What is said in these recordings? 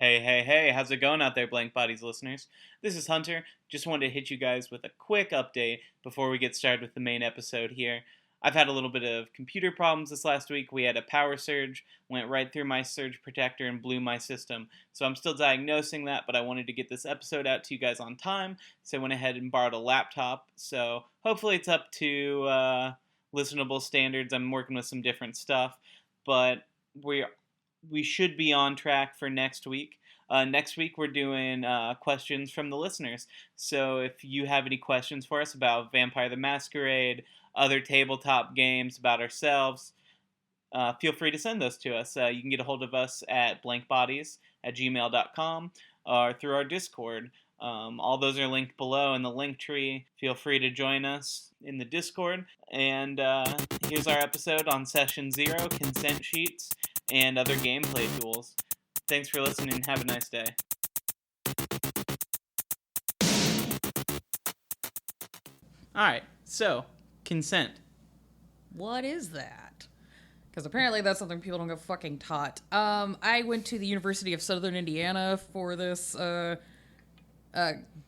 Hey, how's it going out there, Blankbodies listeners? This is Hunter. Just wanted to hit you guys with a quick update before we get started with the main episode here. I've had a little bit of computer problems this last week. We had a power surge, went right through my surge protector and blew my system. So I'm still diagnosing that, but I wanted to get this episode out to you guys on time, so I went ahead and borrowed a laptop. So hopefully it's up to listenable standards. I'm working with some different stuff, but we should be on track for next week. Next week we're doing questions from the listeners. So if you have any questions for us about Vampire the Masquerade, other tabletop games, about ourselves, feel free to send those to us. You can get a hold of us at blankbodies@gmail.com or through our Discord. All those are linked below in the link tree. Feel free to join us in the Discord. And here's our episode on Session 0, Consent Sheets, and other gameplay tools. Thanks for listening. Have a nice day. Alright, so, consent. What is that? Because apparently that's something people don't get fucking taught. I went to the University of Southern Indiana for this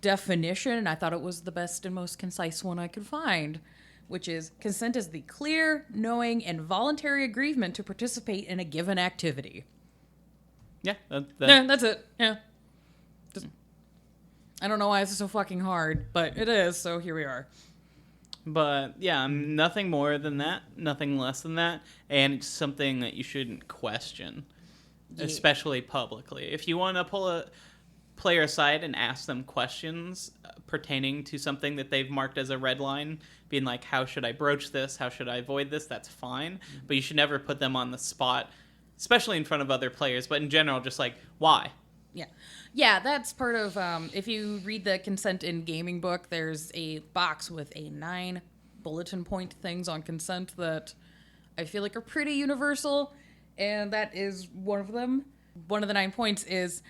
definition, and I thought it was the best and most concise one I could find, which is, consent is the clear, knowing, and voluntary agreement to participate in a given activity. Yeah, that's it. Yeah. I don't know why it's so fucking hard, but it is, so here we are. But, yeah, nothing more than that, nothing less than that, and it's something that you shouldn't question, especially publicly. If you want to pull a player aside and ask them questions pertaining to something that they've marked as a red line, being like, how should I broach this? How should I avoid this? That's fine. But you should never put them on the spot, especially in front of other players. But in general, just like, why? Yeah, that's part of, if you read the consent in gaming book, there's a box with 9 bulletin point things on consent that I feel like are pretty universal, and that is one of them. One of the 9 points is,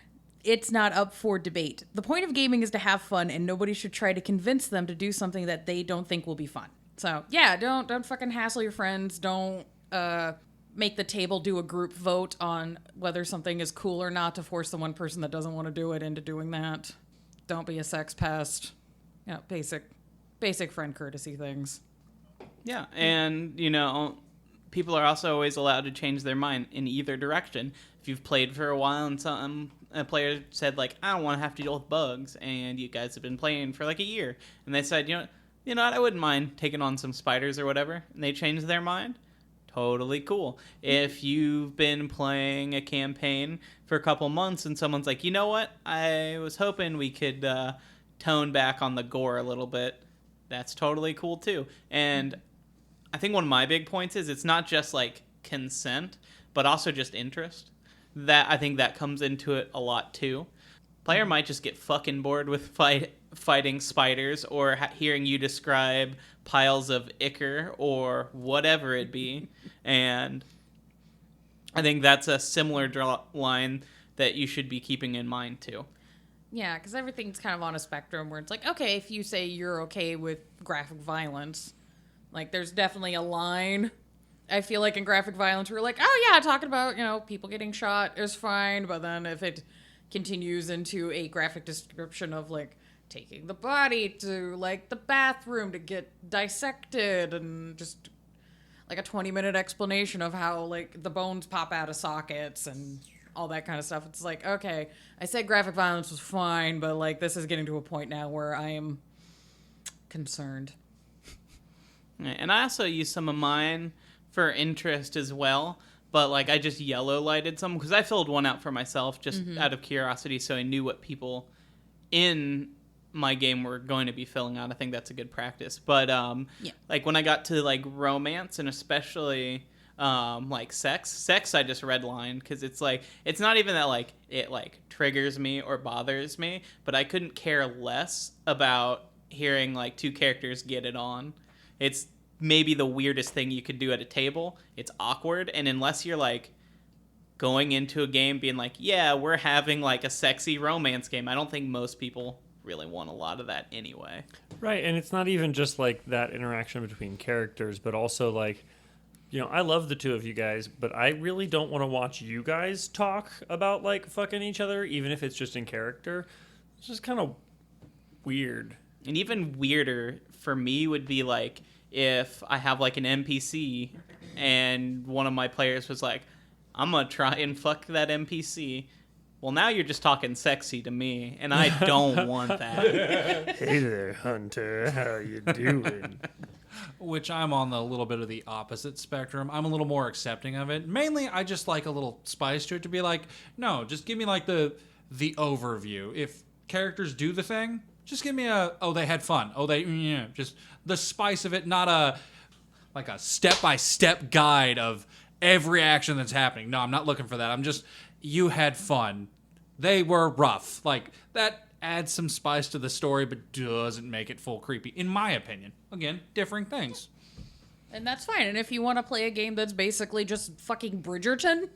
it's not up for debate. The point of gaming is to have fun, and nobody should try to convince them to do something that they don't think will be fun. So, yeah, don't fucking hassle your friends. Don't make the table do a group vote on whether something is cool or not to force the one person that doesn't want to do it into doing that. Don't be a sex pest. Yeah, basic friend courtesy things. Yeah, and, people are also always allowed to change their mind in either direction. If you've played for a while and a player said, like, I don't want to have to deal with bugs, and you guys have been playing for like a year, and they said, you know what, I wouldn't mind taking on some spiders or whatever, and they changed their mind, totally cool. If you've been playing a campaign for a couple months and someone's like, you know what, I was hoping we could tone back on the gore a little bit, that's totally cool too. And I think one of my big points is it's not just like consent, but also just interest. That I think that comes into it a lot too. Player might just get fucking bored with fighting spiders or hearing you describe piles of ichor or whatever it be, and I think that's a similar line that you should be keeping in mind too. Yeah, because everything's kind of on a spectrum where it's like, okay, if you say you're okay with graphic violence, like there's definitely a line. I feel like in graphic violence, we're like, oh yeah, talking about, people getting shot is fine. But then if it continues into a graphic description of like taking the body to like the bathroom to get dissected and just like a 20-minute explanation of how like the bones pop out of sockets and all that kind of stuff. It's like, okay, I said graphic violence was fine, but like this is getting to a point now where I am concerned. And I also use some of mine for interest as well, but like I just yellow lighted some because I filled one out for myself just out of curiosity, so I knew what people in my game were going to be filling out. I think that's a good practice. But like when I got to like romance and especially like sex I just redlined because it's like it's not even that like it like triggers me or bothers me, but I couldn't care less about hearing like 2 characters get it on. It's maybe the weirdest thing you could do at a table. It's awkward, and unless you're like going into a game being like, yeah, we're having like a sexy romance game, I don't think most people really want a lot of that anyway. Right, and it's not even just like that interaction between characters, but also like I love the two of you guys, but I really don't want to watch you guys talk about, like, fucking each other, even if it's just in character. It's just kind of weird. And even weirder for me would be, like, if I have, like, an NPC and one of my players was like, I'm going to try and fuck that NPC. Well, now you're just talking sexy to me, and I don't want that. Hey there, Hunter. How you doing? Which I'm on the little bit of the opposite spectrum. I'm a little more accepting of it. Mainly, I just like a little spice to it to be like, no, just give me like the overview. If characters do the thing, just give me they had fun. Just the spice of it, not a step-by-step guide of every action that's happening. No, I'm not looking for that. I'm just, you had fun. They were rough. Like, that adds some spice to the story, but doesn't make it full creepy, in my opinion. Again, differing things. And that's fine. And if you want to play a game that's basically just fucking Bridgerton,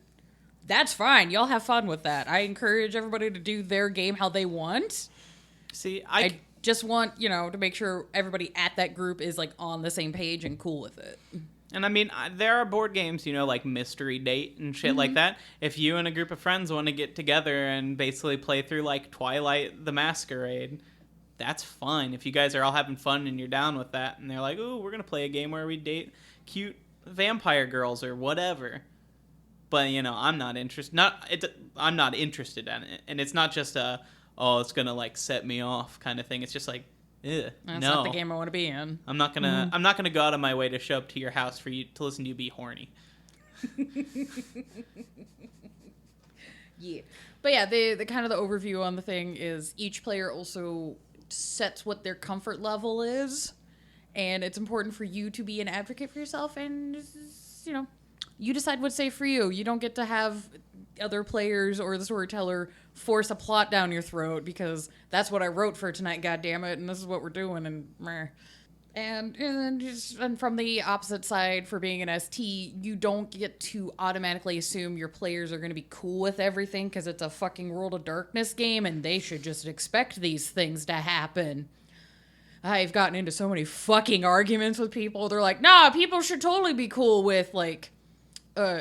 that's fine. Y'all have fun with that. I encourage everybody to do their game how they want. See, I just want, to make sure everybody at that group is, like, on the same page and cool with it. And I mean, there are board games, like Mystery Date and shit like that. If you and a group of friends want to get together and basically play through, like, Twilight the Masquerade, that's fine. If you guys are all having fun and you're down with that, and they're like, ooh, we're going to play a game where we date cute vampire girls or whatever. But, I'm not interested. I'm not interested in it. And it's not just it's going to, like, set me off kind of thing. It's just like, that's not the game I want to be in. I'm not gonna go out of my way to show up to your house for you to listen to you be horny. Yeah, but yeah, the kind of the overview on the thing is each player also sets what their comfort level is, and it's important for you to be an advocate for yourself, and you decide what's safe for you. You don't get to have other players or the storyteller force a plot down your throat because that's what I wrote for tonight, goddammit, and this is what we're doing, and meh. And from the opposite side, for being an ST, you don't get to automatically assume your players are going to be cool with everything because it's a fucking World of Darkness game and they should just expect these things to happen. I've gotten into so many fucking arguments with people. They're like, nah, people should totally be cool with, like,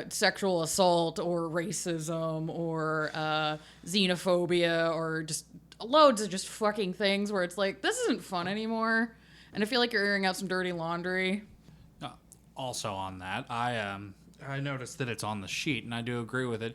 sexual assault or racism or xenophobia or just loads of just fucking things where it's like, this isn't fun anymore. And I feel like you're airing out some dirty laundry. Also on that, I noticed that it's on the sheet, and I do agree with it.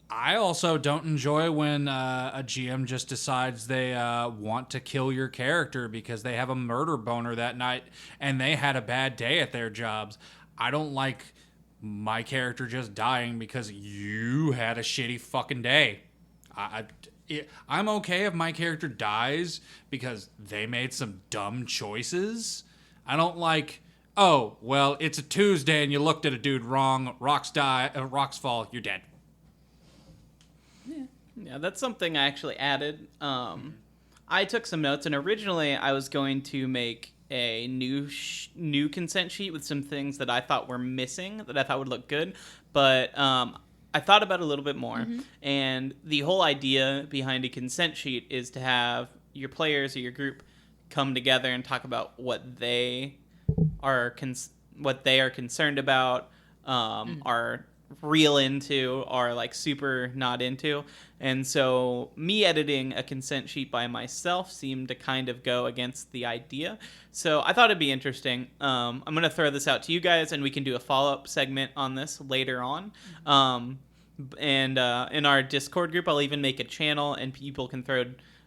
I also don't enjoy when a GM just decides they want to kill your character because they have a murder boner that night and they had a bad day at their jobs. I don't like my character just dying because you had a shitty fucking day. I'm okay if my character dies because they made some dumb choices. I don't like, oh, well, it's a Tuesday and you looked at a dude wrong, rocks fall, you're dead. Yeah, that's something I actually added. I took some notes, and originally I was going to make a new consent sheet with some things that I thought were missing that I thought would look good, but I thought about it a little bit more, and the whole idea behind a consent sheet is to have your players or your group come together and talk about what they are concerned about, are real into, are like super not into. And so me editing a consent sheet by myself seemed to kind of go against the idea. So I thought it'd be interesting. I'm going to throw this out to you guys, and we can do a follow-up segment on this later on. And in our Discord group, I'll even make a channel, and people can throw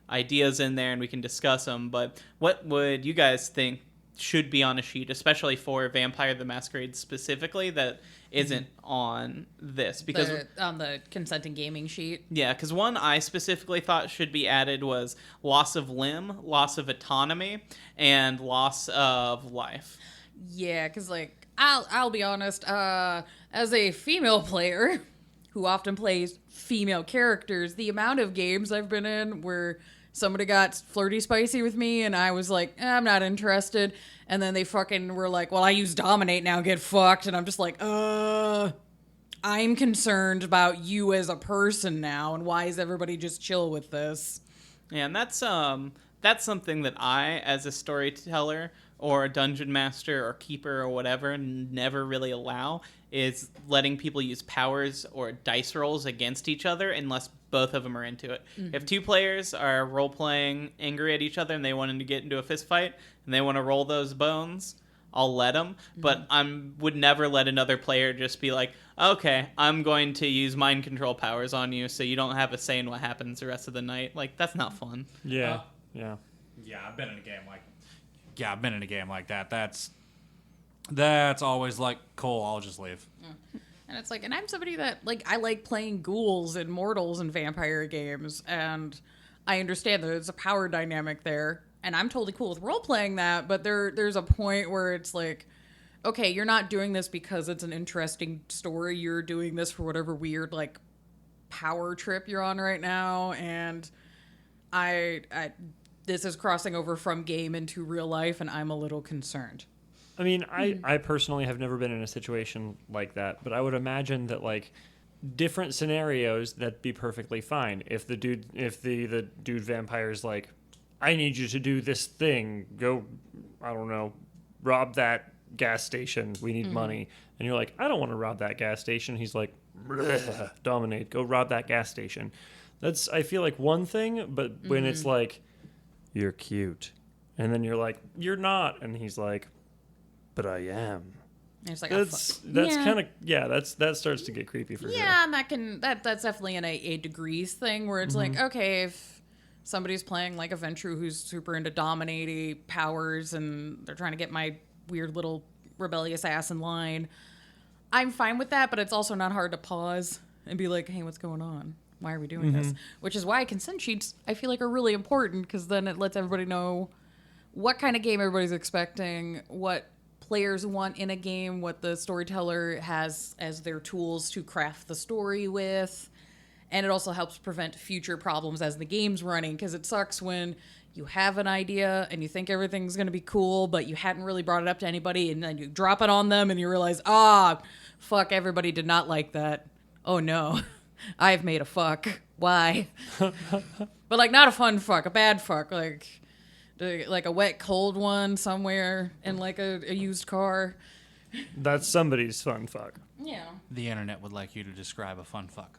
ideas in there, and we can discuss them. But what would you guys think should be on a sheet, especially for Vampire the Masquerade specifically, that isn't on this? Because on the consenting gaming sheet. Yeah, because one I specifically thought should be added was loss of limb, loss of autonomy, and loss of life. Yeah, because, like, I'll be honest, as a female player who often plays female characters, the amount of games I've been in where somebody got flirty spicy with me and I was like, I'm not interested. And then they fucking were like, well, I use dominate now, get fucked. And I'm just like, I'm concerned about you as a person now. And why is everybody just chill with this? Yeah, and that's something that I, as a storyteller or a dungeon master or keeper or whatever never really allow is letting people use powers or dice rolls against each other unless both of them are into it. If two players are role-playing angry at each other and they want to get into a fist fight and they want to roll those bones, I'll let them. But would never let another player just be like, okay, I'm going to use mind control powers on you so you don't have a say in what happens the rest of the night. Like, that's not fun. Yeah. Yeah, I've been in a game like that. That's always like, cool, I'll just leave. And it's like, and I'm somebody that, like, I like playing ghouls and mortals and vampire games, and I understand that there's a power dynamic there, and I'm totally cool with role-playing that, but there's a point where it's like, okay, you're not doing this because it's an interesting story, you're doing this for whatever weird, like, power trip you're on right now, and I this is crossing over from game into real life, and I'm a little concerned. I mean, I personally have never been in a situation like that, but I would imagine that, like, different scenarios, that'd be perfectly fine. If the dude vampire's like, I need you to do this thing, go, I don't know, rob that gas station, we need money. And you're like, I don't want to rob that gas station. He's like, dominate, go rob that gas station. That's, I feel like, one thing, but when it's like, you're cute, and then you're like, you're not, and he's like, but I am. And it's like, That's kind of, that starts to get creepy for sure. and that's definitely in a degrees thing where it's like, okay, if somebody's playing like a Ventru who's super into dominating powers and they're trying to get my weird little rebellious ass in line, I'm fine with that, but it's also not hard to pause and be like, hey, what's going on? Why are we doing this? Which is why consent sheets, I feel like, are really important, because then it lets everybody know what kind of game everybody's expecting, what players want in a game, what the storyteller has as their tools to craft the story with. And it also helps prevent future problems as the game's running, because it sucks when you have an idea and you think everything's going to be cool, but you hadn't really brought it up to anybody, and then you drop it on them and you realize, fuck, everybody did not like that. Oh no, I've made a fuck. Why? But, like, not a fun fuck, a bad fuck, like a wet, cold one somewhere in, like, a used car. That's somebody's fun fuck. Yeah. The internet would like you to describe a fun fuck.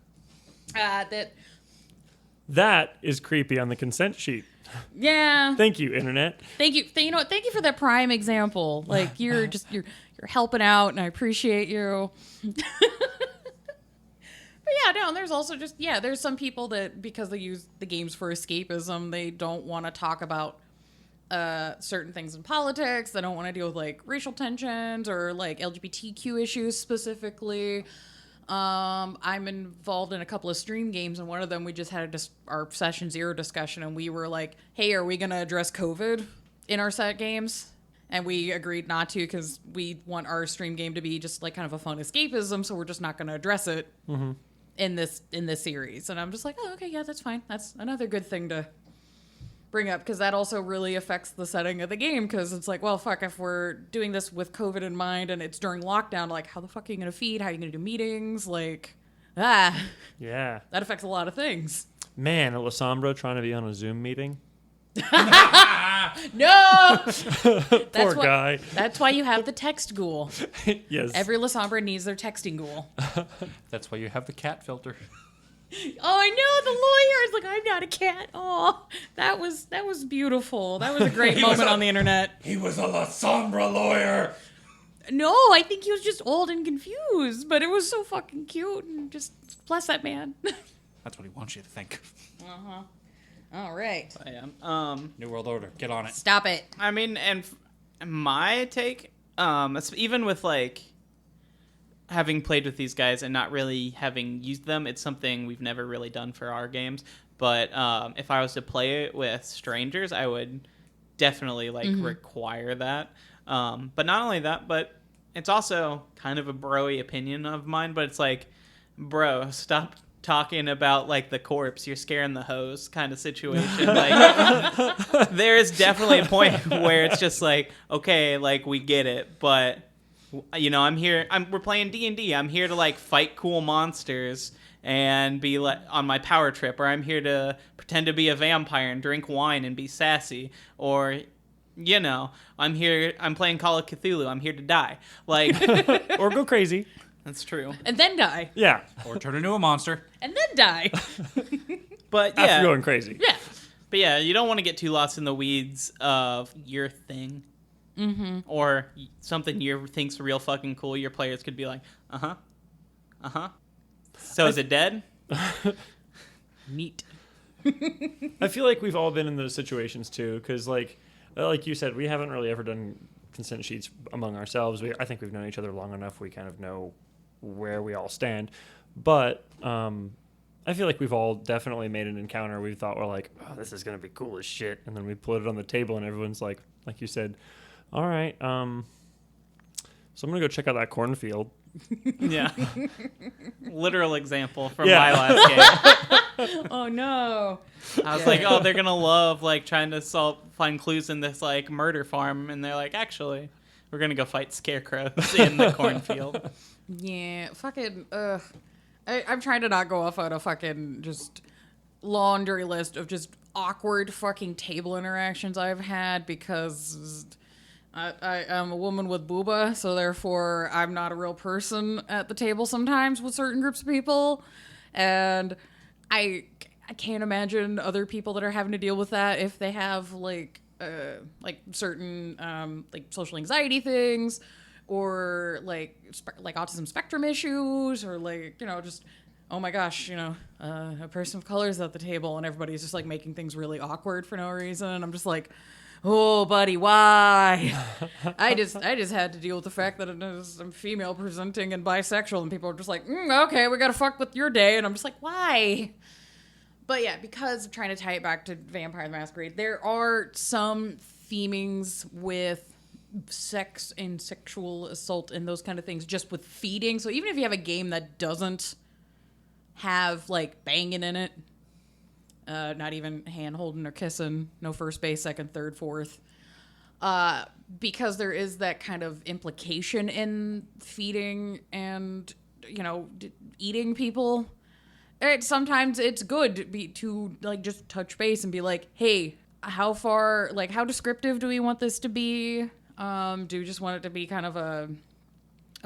That is creepy on the consent sheet. Yeah. Thank you, internet. Thank you. You know what? Thank you for that prime example. Like, you're helping out, and I appreciate you. But yeah, no, and there's also there's some people that, because they use the games for escapism, they don't want to talk about certain things in politics. They don't want to deal with, like, racial tensions or, like, LGBTQ issues specifically. I'm involved in a couple of stream games, and one of them we just had our session 0 discussion, and we were like, hey, are we going to address COVID in our set games? And we agreed not to, because we want our stream game to be just, like, kind of a fun escapism, so we're just not going to address it in this series. And I'm just like, oh, okay, yeah, that's fine. That's another good thing to bring up, because that also really affects the setting of the game, because it's like, well, fuck, if we're doing this with COVID in mind and it's during lockdown, like, how the fuck are you going to feed? How are you going to do meetings? Like, yeah, that affects a lot of things. Man, Alessandro trying to be on a Zoom meeting. No! Poor guy. That's why you have the text ghoul. Yes. Every Lasombra needs their texting ghoul. That's why you have the cat filter. Oh, I know, the lawyer is like, I'm not a cat. Oh, that was beautiful. That was a great moment on the internet. He was a Lasombra lawyer. No, I think he was just old and confused, but it was so fucking cute, and just bless that man. That's what he wants you to think. Uh-huh. All right. I am. New World Order, get on it. Stop it. I mean, and my take, even with, like, having played with these guys and not really having used them, it's something we've never really done for our games. But if I was to play it with strangers, I would definitely, like, require that. But not only that, but it's also kind of a bro-y opinion of mine, but it's like, bro, stop talking about, like, the corpse, you're scaring the hose kind of situation. Like, there is definitely a point where it's just like, okay, like, we get it, but, you know, we're playing D&D, I'm here to, like, fight cool monsters and be, like, on my power trip, or I'm here to pretend to be a vampire and drink wine and be sassy, or you know, I'm here, I'm playing Call of Cthulhu, I'm here to die. Like, Or go crazy. that's true. And then die. Yeah. Or turn into a monster. And then die. But After yeah, going crazy. Yeah. but yeah, you don't want to get too lost in the weeds of your thing. Mm-hmm. Or something you think's real fucking cool. Your players could be like, So is it dead? Neat. I feel like we've all been in those situations too, because like you said, we haven't really ever done consent sheets among ourselves. I think we've known each other long enough. We kind of know where we all stand. But I feel like we've all definitely made an encounter. We thought we're like, oh, this is gonna be cool as shit, and then we put it on the table, and everyone's like you said, all right, so I'm gonna go check out that cornfield. Yeah. Literal example from Yeah. my last game. Oh no. I was like, oh, they're gonna love like trying to find clues in this like murder farm, and they're like, actually, we're gonna go fight scarecrows in the cornfield. Yeah, fucking, I'm trying to not go off on a fucking just laundry list of just awkward fucking table interactions I've had because I am a woman with booba, so therefore I'm not a real person at the table sometimes with certain groups of people. And I can't imagine other people that are having to deal with that if they have like certain like social anxiety things or like autism spectrum issues or like, you know, just, oh my gosh, you know, a person of color is at the table and everybody's just like making things really awkward for no reason. I'm just like, oh, buddy, why? I just had to deal with the fact that I'm female presenting and bisexual, and people are just like, okay, we gotta fuck with your day, and I'm just like, why? But yeah, because of trying to tie it back to Vampire the Masquerade, there are some themings with sex and sexual assault and those kind of things just with feeding. So even if you have a game that doesn't have like banging in it, not even hand holding or kissing, no first base, second, third, fourth, because there is that kind of implication in feeding and, you know, eating people. Sometimes it's good to like just touch base and be like, hey, how descriptive do we want this to be? Do you just want it to be kind of a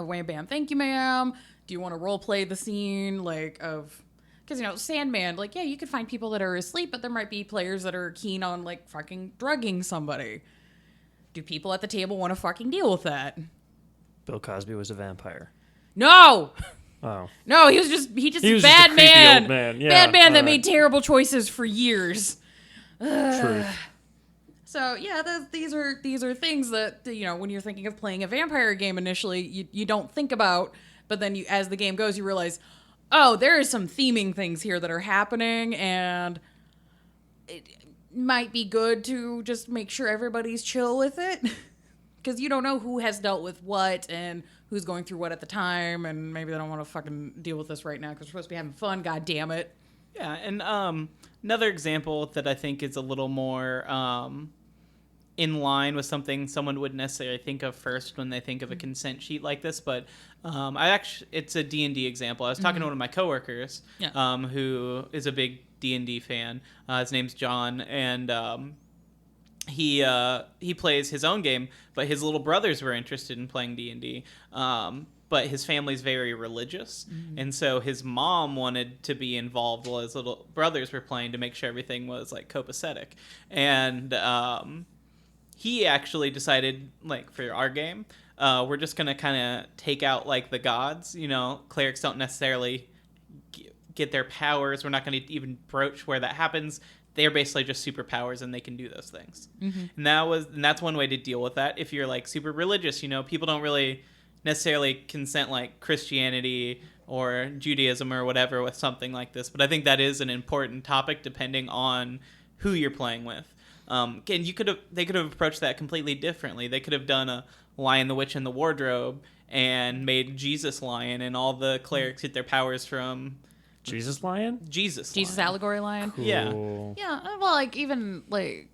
wham bam, thank you ma'am? Do you want to role play the scene because, you know, Sandman, like, yeah, you could find people that are asleep, but there might be players that are keen on, like, fucking drugging somebody. Do people at the table want to fucking deal with that? Bill Cosby was a vampire. No! Oh. No, he was just He was a just bad a creepy man. old man. Yeah, bad man that all made right. terrible choices for years. Truth. So, yeah, these are things that, you know, when you're thinking of playing a vampire game initially, you don't think about, but then as the game goes, you realize, oh, there are some theming things here that are happening, and it might be good to just make sure everybody's chill with it. Because you don't know who has dealt with what and who's going through what at the time, and maybe they don't want to fucking deal with this right now because we're supposed to be having fun, god damn it. Yeah, and another example that I think is a little more in line with something someone wouldn't necessarily think of first when they think of a consent sheet like this, but it's a D&D example. I was talking to one of my coworkers, who is a big D&D fan. His name's John, and he plays his own game, but his little brothers were interested in playing D&D. But his family's very religious, and so his mom wanted to be involved while his little brothers were playing to make sure everything was like copacetic. And he actually decided, like, for our game, we're just gonna kind of take out like the gods. You know, clerics don't necessarily get their powers. We're not going to even broach where that happens. They're basically just superpowers, and they can do those things. And that's one way to deal with that. If you're like super religious, you know, people don't really necessarily consent like Christianity or Judaism or whatever with something like this. But I think that is an important topic depending on who you're playing with. And they could have approached that completely differently. They could have done a Lion, the Witch, and the Wardrobe and made Jesus Lion, and all the clerics get their powers from Jesus Lion? Jesus Jesus Lion. Allegory Lion. Cool. Yeah, well, like, even, like,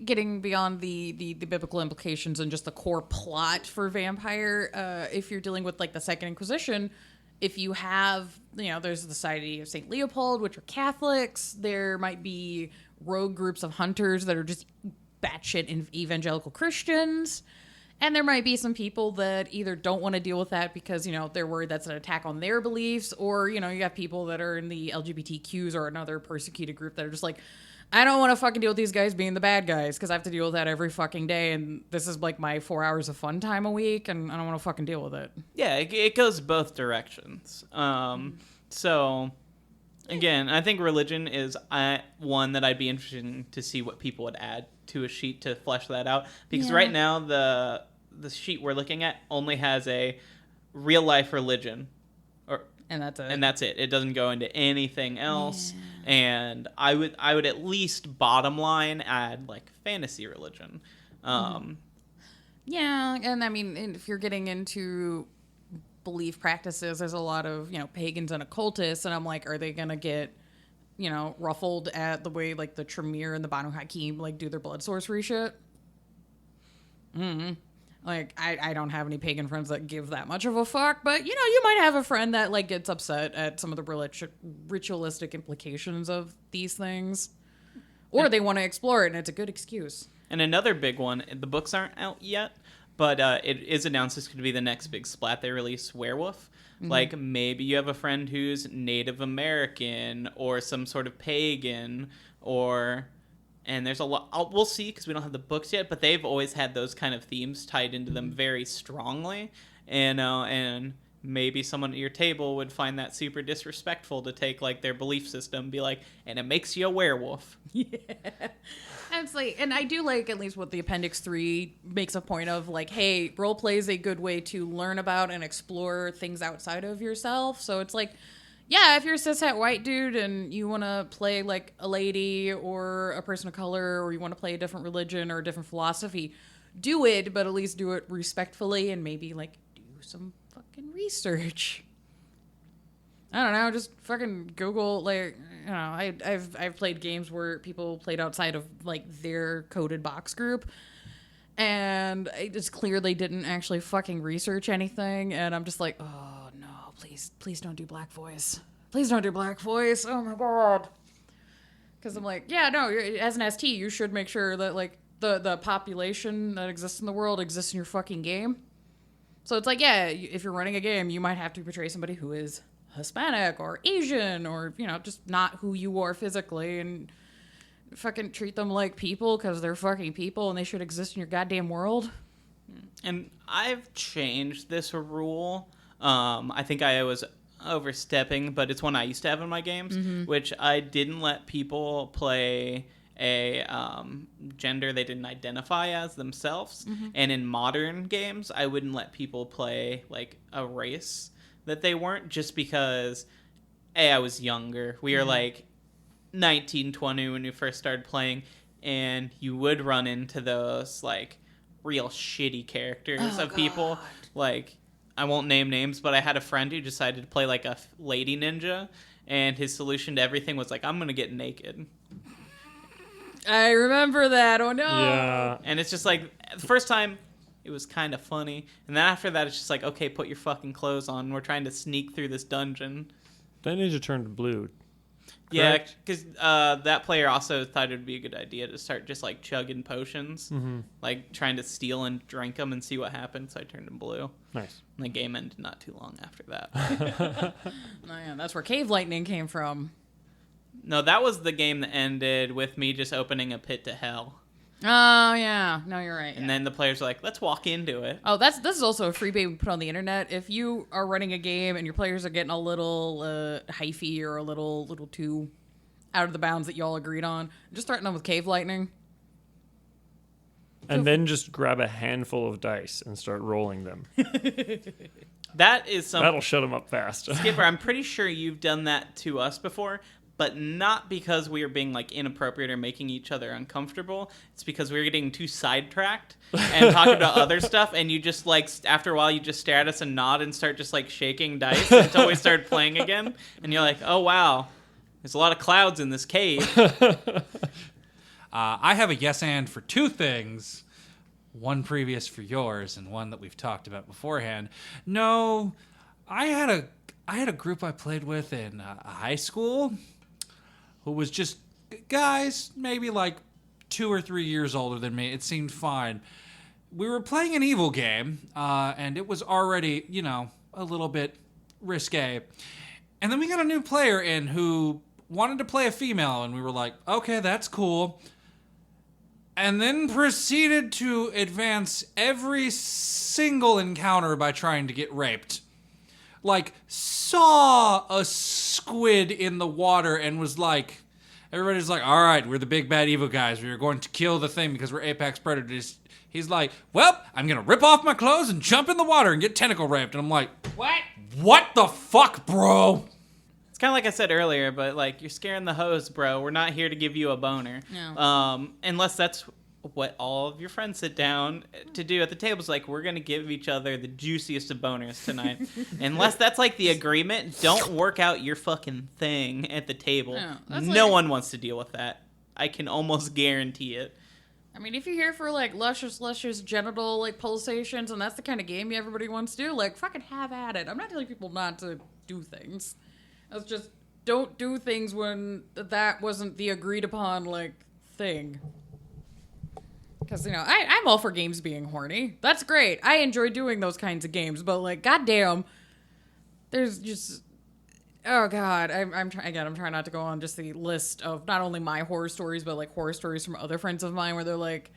getting beyond the biblical implications and just the core plot for Vampire, if you're dealing with, like, the Second Inquisition, if you have, you know, there's the Society of St. Leopold, which are Catholics. There might be rogue groups of hunters that are just batshit evangelical Christians. And there might be some people that either don't want to deal with that because, they're worried that's an attack on their beliefs, or, you have people that are in the LGBTQs or another persecuted group that are just like, I don't want to fucking deal with these guys being the bad guys because I have to deal with that every fucking day, and this is like my 4 hours of fun time a week, and I don't want to fucking deal with it. Yeah, it goes both directions. So, again, I think religion is one that I'd be interested to see what people would add to a sheet to flesh that out. Because right now, the sheet we're looking at only has a real-life religion. And that's it. And that's it. It doesn't go into anything else. Yeah. And I would at least bottom line add like fantasy religion. Yeah, and I mean, if you're getting into belief practices, there's a lot of pagans and occultists, and I'm like, are they gonna get ruffled at the way like the Tremere and the Banu Hakim like do their blood sorcery shit? Like, I don't have any pagan friends that give that much of a fuck, but, you might have a friend that, like, gets upset at some of the ritualistic implications of these things. Or they want to explore it, and it's a good excuse. And another big one, the books aren't out yet, but it is announced this could be the next big splat they release, Werewolf. Mm-hmm. Like, maybe you have a friend who's Native American, or some sort of pagan, and there's a lot, we'll see because we don't have the books yet, but they've always had those kind of themes tied into them very strongly. And maybe someone at your table would find that super disrespectful to take like their belief system, be like, and it makes you a werewolf. Yeah. And I do like at least what the Appendix 3 makes a point of, like, hey, roleplay is a good way to learn about and explore things outside of yourself. So it's like, yeah, if you're a cishet white dude and you want to play like a lady or a person of color, or you want to play a different religion or a different philosophy, do it, but at least do it respectfully and maybe like do some fucking research. I don't know, just fucking Google, like, I've played games where people played outside of like their coded box group, and it's clear they didn't actually fucking research anything, and I'm just like, oh no, please don't do black voice. Please don't do black voice. Oh my god. Because I'm like, yeah, no, as an ST, you should make sure that like the population that exists in the world exists in your fucking game. So it's like, yeah, if you're running a game, you might have to portray somebody who is Hispanic or Asian or, just not who you are physically, and fucking treat them like people because they're fucking people and they should exist in your goddamn world. And I've changed this rule. I think I was overstepping, but it's one I used to have in my games, which I didn't let people play a gender they didn't identify as themselves. And in modern games, I wouldn't let people play like a race that they weren't, just because I was younger. We were like 19, 20 when we first started playing, and you would run into those like real shitty characters of people. Like, I won't name names, but I had a friend who decided to play like a lady ninja, and his solution to everything was like, I'm gonna get naked. I remember that. Oh no. Yeah. And it's just like, the first time it was kind of funny, and then after that it's just like, okay, put your fucking clothes on. We're trying to sneak through this dungeon. That ninja turned blue. Yeah, because that player also thought it would be a good idea to start just like chugging potions, like trying to steal and drink them and see what happens. So I turned him blue. Nice. And the game ended not too long after that. Oh, yeah, that's where Cave Lightning came from. No, that was the game that ended with me just opening a pit to hell. Oh, yeah. No, you're right. And then the players are like, let's walk into it. Oh, this is also a freebie we put on the internet. If you are running a game and your players are getting a little hyphy or a little too out of the bounds that y'all agreed on, just starting them with Cave Lightning. And then just grab a handful of dice and start rolling them. That is something. That'll shut them up fast. Skipper, I'm pretty sure you've done that to us before, but not because we were being like inappropriate or making each other uncomfortable. It's because we were getting too sidetracked and talking about other stuff, and you just like, after a while you just stare at us and nod and start just like shaking dice until we start playing again, and you're like, oh wow, there's a lot of clouds in this cave. I have a yes and for two things. One previous for yours and one that we've talked about beforehand. No, I had a group I played with in high school who was just guys, maybe like 2 or 3 years older than me. It seemed fine. We were playing an evil game, and it was already, a little bit risque. And then we got a new player in who wanted to play a female, and we were like, okay, that's cool. And then proceeded to advance every single encounter by trying to get raped. Like, saw a squid in the water and was like, everybody's like, all right, we're the big bad evil guys. We are going to kill the thing because we're apex predators. He's like, well, I'm going to rip off my clothes and jump in the water and get tentacle raped. And I'm like, What? What the fuck, bro? It's kind of like I said earlier, but like, you're scaring the hose, bro. We're not here to give you a boner. No. Unless that's what all of your friends sit down to do at the table. Is like, we're going to give each other the juiciest of boners tonight. Unless that's like the agreement, don't work out your fucking thing at the table. No one wants to deal with that. I can almost guarantee it. I mean, if you're here for, like, luscious genital, like, pulsations, and that's the kind of game everybody wants to do, like, fucking have at it. I'm not telling people not to do things. It's just, don't do things when that wasn't the agreed-upon, like, thing. Because, I'm all for games being horny. That's great. I enjoy doing those kinds of games, but, like, goddamn, there's just... Oh God, I'm trying not to go on just the list of not only my horror stories, but like horror stories from other friends of mine where they're like,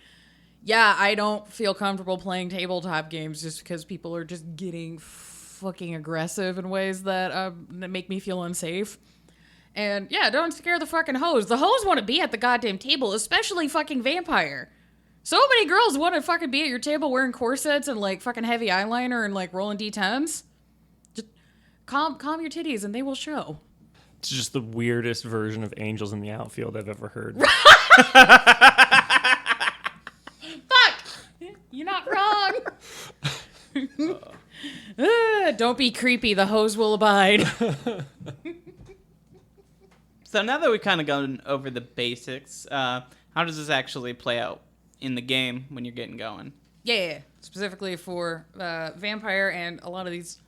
yeah, I don't feel comfortable playing tabletop games just because people are just getting fucking aggressive in ways that make me feel unsafe. And yeah, don't scare the fucking hoes. The hoes want to be at the goddamn table, especially fucking vampire. So many girls want to fucking be at your table wearing corsets and like fucking heavy eyeliner and like rolling D10s. Calm your titties and they will show. It's just the weirdest version of Angels in the Outfield I've ever heard. Fuck! You're not wrong. Don't be creepy. The hose will abide. So now that we've kind of gone over the basics, how does this actually play out in the game when you're getting going? Yeah, specifically for Vampire, and a lot of these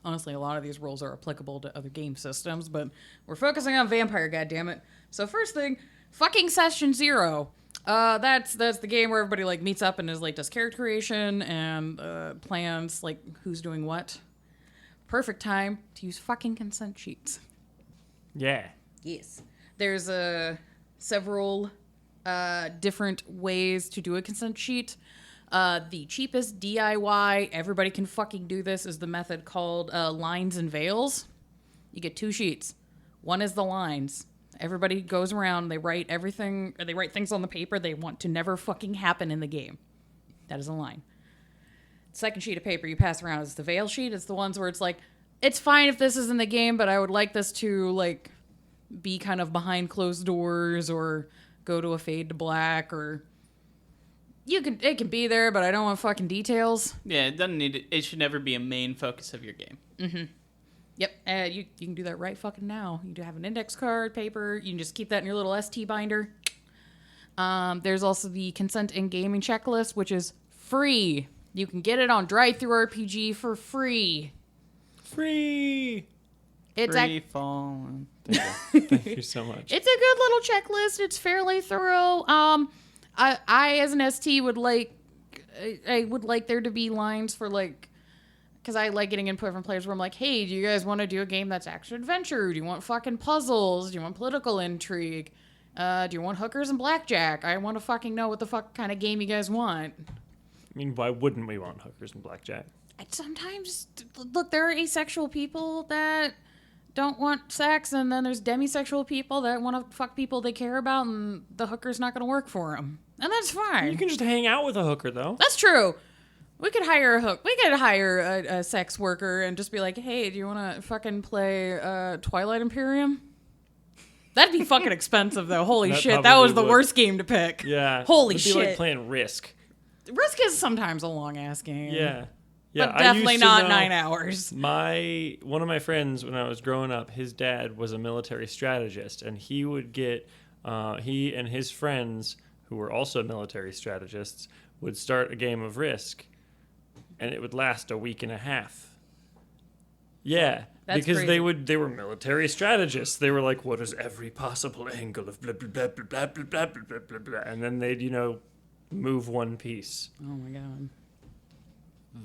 roles are applicable to other game systems, but we're focusing on Vampire, goddammit. So first thing, fucking Session 0. That's the game where everybody like meets up and is like does character creation and plans like who's doing what. Perfect time to use fucking consent sheets. Yeah. Yes. There's several different ways to do a consent sheet. The cheapest DIY, everybody can fucking do this, is the method called lines and veils. You get 2 sheets. One is the lines. Everybody goes around, they write everything, or they write things on the paper they want to never fucking happen in the game. That is a line. Second sheet of paper you pass around is the veil sheet. It's the ones where it's like, it's fine if this is in the game, but I would like this to, like, be kind of behind closed doors, or go to a fade to black, or... It can be there, but I don't want fucking details. Yeah, it doesn't need it should never be a main focus of your game. Mm-hmm. Yep, you can do that right fucking now. You do have an index card, paper. You can just keep that in your little ST binder. There's also the consent in gaming checklist, which is free. You can get it on DriveThruRPG for free. Free. It's free falling. Thank you so much. It's a good little checklist. It's fairly thorough. I as an ST would like there to be lines for like, because I like getting input from players where I'm like, hey, do you guys want to do a game that's action adventure? Do you want fucking puzzles? Do you want political intrigue? Do you want hookers and blackjack? I want to fucking know what the fuck kind of game you guys want. I mean, why wouldn't we want hookers and blackjack? Sometimes, look, there are asexual people that don't want sex, and then there's demisexual people that want to fuck people they care about, and the hooker's not going to work for them. And that's fine. You can just hang out with a hooker, though. That's true. We could hire a hook. We could hire a sex worker and just be like, hey, do you want to fucking play Twilight Imperium? That'd be fucking expensive, though. Holy shit, that was the worst game to pick. Yeah. Holy It'd shit. be like playing Risk. Risk is sometimes a long-ass game. Yeah. But definitely not 9 hours. One of my friends, when I was growing up, his dad was a military strategist, and he would get, he and his friends, who were also military strategists, would start a game of Risk, and it would last a week and a half. Yeah, That's because crazy. they were military strategists. They were like, what is every possible angle of blah, blah, blah, blah, blah, blah, blah, blah, blah, blah, and then they'd, move one piece. Oh my god.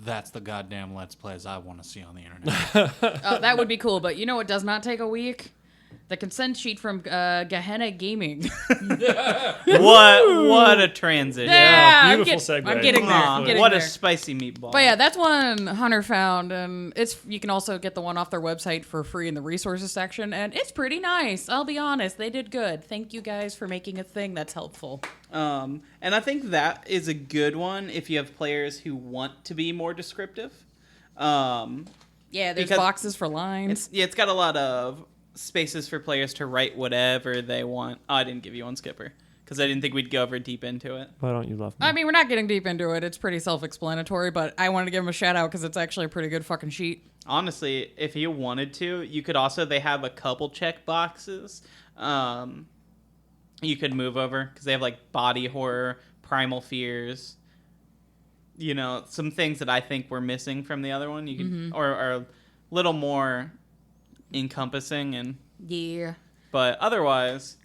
That's the goddamn Let's Plays I want to see on the internet. Oh, that would be cool, but you know what does not take a week? The consent sheet from Gehenna Gaming. What a transition. Yeah, beautiful segue. I'm getting there. Aw, I'm getting what there. a spicy meatball. But yeah, that's one Hunter found, and you can also get the one off their website for free in the resources section, and it's pretty nice. I'll be honest, they did good. Thank you guys for making a thing that's helpful. And I think that is a good one if you have players who want to be more descriptive. Yeah, there's Because boxes for lines. It's got a lot of spaces for players to write whatever they want. Oh, I didn't give you one, Skipper, because I didn't think we'd go over deep into it. Why don't you love me? I mean, we're not getting deep into it. It's pretty self-explanatory, but I wanted to give them a shout out because it's actually a pretty good fucking sheet. Honestly, if you wanted to, you could also, they have a couple check boxes you could move over, because they have like body horror, primal fears, some things that I think were missing from the other one. You could, or a little more encompassing, and Yeah. but otherwise,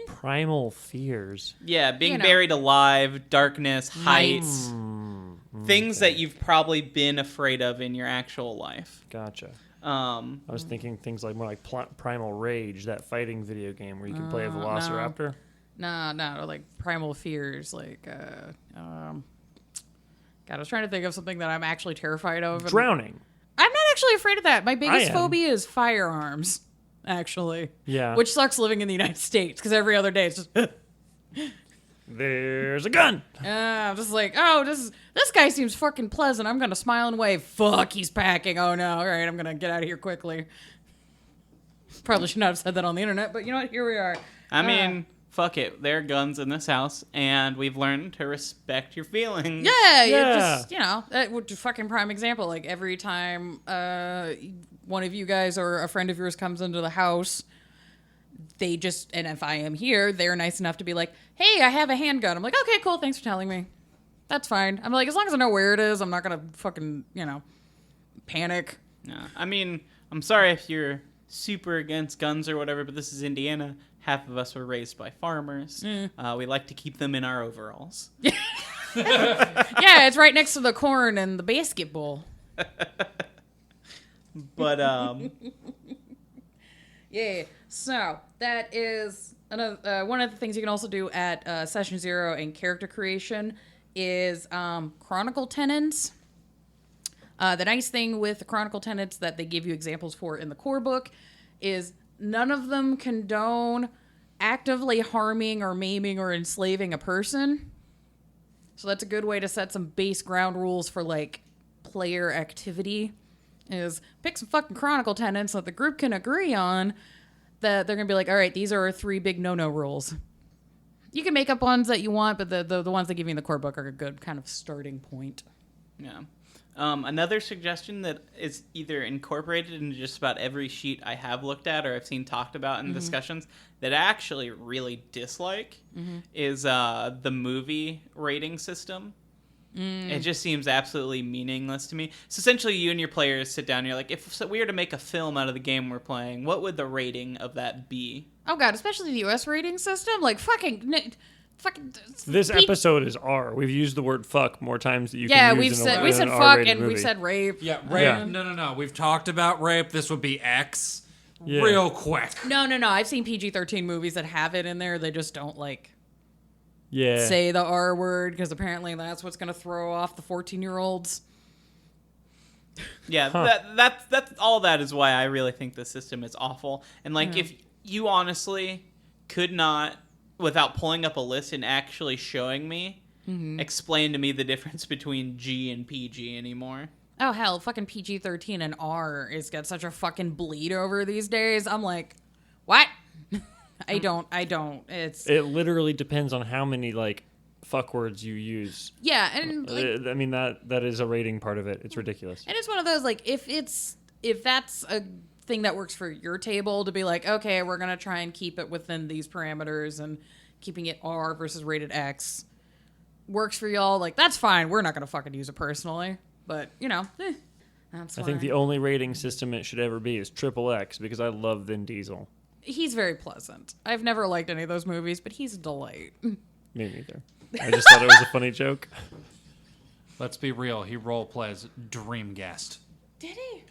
Primal fears. yeah, being You know. buried alive, darkness, heights, Mm, things okay. that you've probably been afraid of in your actual life. Gotcha. I I was thinking things like more like Primal Rage, that fighting video game where you can play a No. Velociraptor. No, like primal fears, like God, I was trying to think of something that I'm actually terrified of. Drowning. I'm not actually afraid of that. My biggest am. phobia is firearms, actually. Yeah. Which sucks living in the United States because every other day it's just. There's a gun. I'm just like, oh, this guy seems fucking pleasant. I'm gonna smile and wave. Fuck, he's packing. Oh no, all right, I'm gonna get out of here quickly. Probably should not have said that on the internet, but you know what? Here we are. I mean, fuck it. There are guns in this house, and we've learned to respect your feelings. Yeah, Yeah. just that would fucking prime example. Like every time one of you guys or a friend of yours comes into the house, they just, and if I am here, they're nice enough to be like, hey, I have a handgun. I'm like, okay, cool, thanks for telling me. That's fine. I'm like, as long as I know where it is, I'm not gonna fucking, panic. Yeah. I mean, I'm sorry if you're super against guns or whatever, but this is Indiana. Half of us were raised by farmers. We like to keep them in our overalls. Yeah, it's right next to the corn and the basketball. But, Yeah. So that is another one of the things you can also do at Session 0 and character creation is Chronicle tenants. The nice thing with the Chronicle tenants that they give you examples for in the core book is none of them condone actively harming or maiming or enslaving a person. So that's a good way to set some base ground rules for like player activity. Is pick some fucking Chronicle tenants that the group can agree on that they're gonna be like, all right, these are our 3 big no-no rules. You can make up ones that you want, but the ones they give you in the core book are a good kind of starting point. yeah. Another suggestion that is either incorporated into just about every sheet I have looked at or I've seen talked about in discussions that I actually really dislike is the movie rating system. It just seems absolutely meaningless to me. So essentially you and your players sit down and you're like, if we were to make a film out of the game we're playing, what would the rating of that be? Oh god, especially the US rating system, like fucking. This episode is R. We've used the word fuck more times than you Yeah, can use in we an said fuck R-rated and movie. we've said rape. Yeah, rape. Yeah. No. We've talked about rape. This would be X. Yeah. Real quick. No. I've seen PG-13 movies that have it in there. They just don't Yeah. say the R word because apparently that's what's gonna throw off the 14-year-olds. Yeah, that's all that is why I really think the system is awful. And like if you honestly could not, without pulling up a list and actually showing me, explain to me the difference between G and PG anymore. Oh hell, fucking PG-13 and R is got such a fucking bleed over these days. I'm like, what? I don't. It's It literally depends on how many like fuck words you use. yeah, and like, I mean that is a rating part of it. It's ridiculous. and it's one of those like if that's a thing that works for your table to be like, okay, we're gonna try and keep it within these parameters and keeping it R versus rated X works for y'all, like that's fine. We're not gonna fucking use it personally, but That's I why. think the only rating system it should ever be is XXX because I love Vin Diesel. He's very pleasant. I've never liked any of those movies, but he's a delight. Me neither. I just thought it was a funny joke. Let's be real. He role plays Dream Guest. Did he?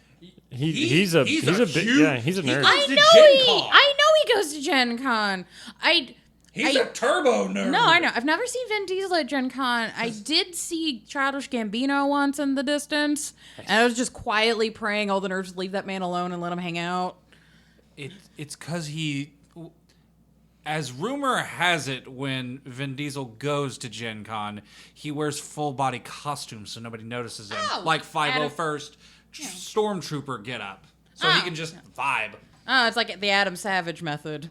He's a huge- he's a nerd. I to know Gen Con. I know he goes to Gen Con. He's a turbo nerd. No, I know. I've never seen Vin Diesel at Gen Con. I did see Childish Gambino once in the distance, and I was just quietly praying all the nerds would leave that man alone and let him hang out. It's because he, as rumor has it, when Vin Diesel goes to Gen Con, he wears full body costumes so nobody notices him. Oh, Like 501st Stormtrooper get up. So he can just vibe. Oh, it's like the Adam Savage method.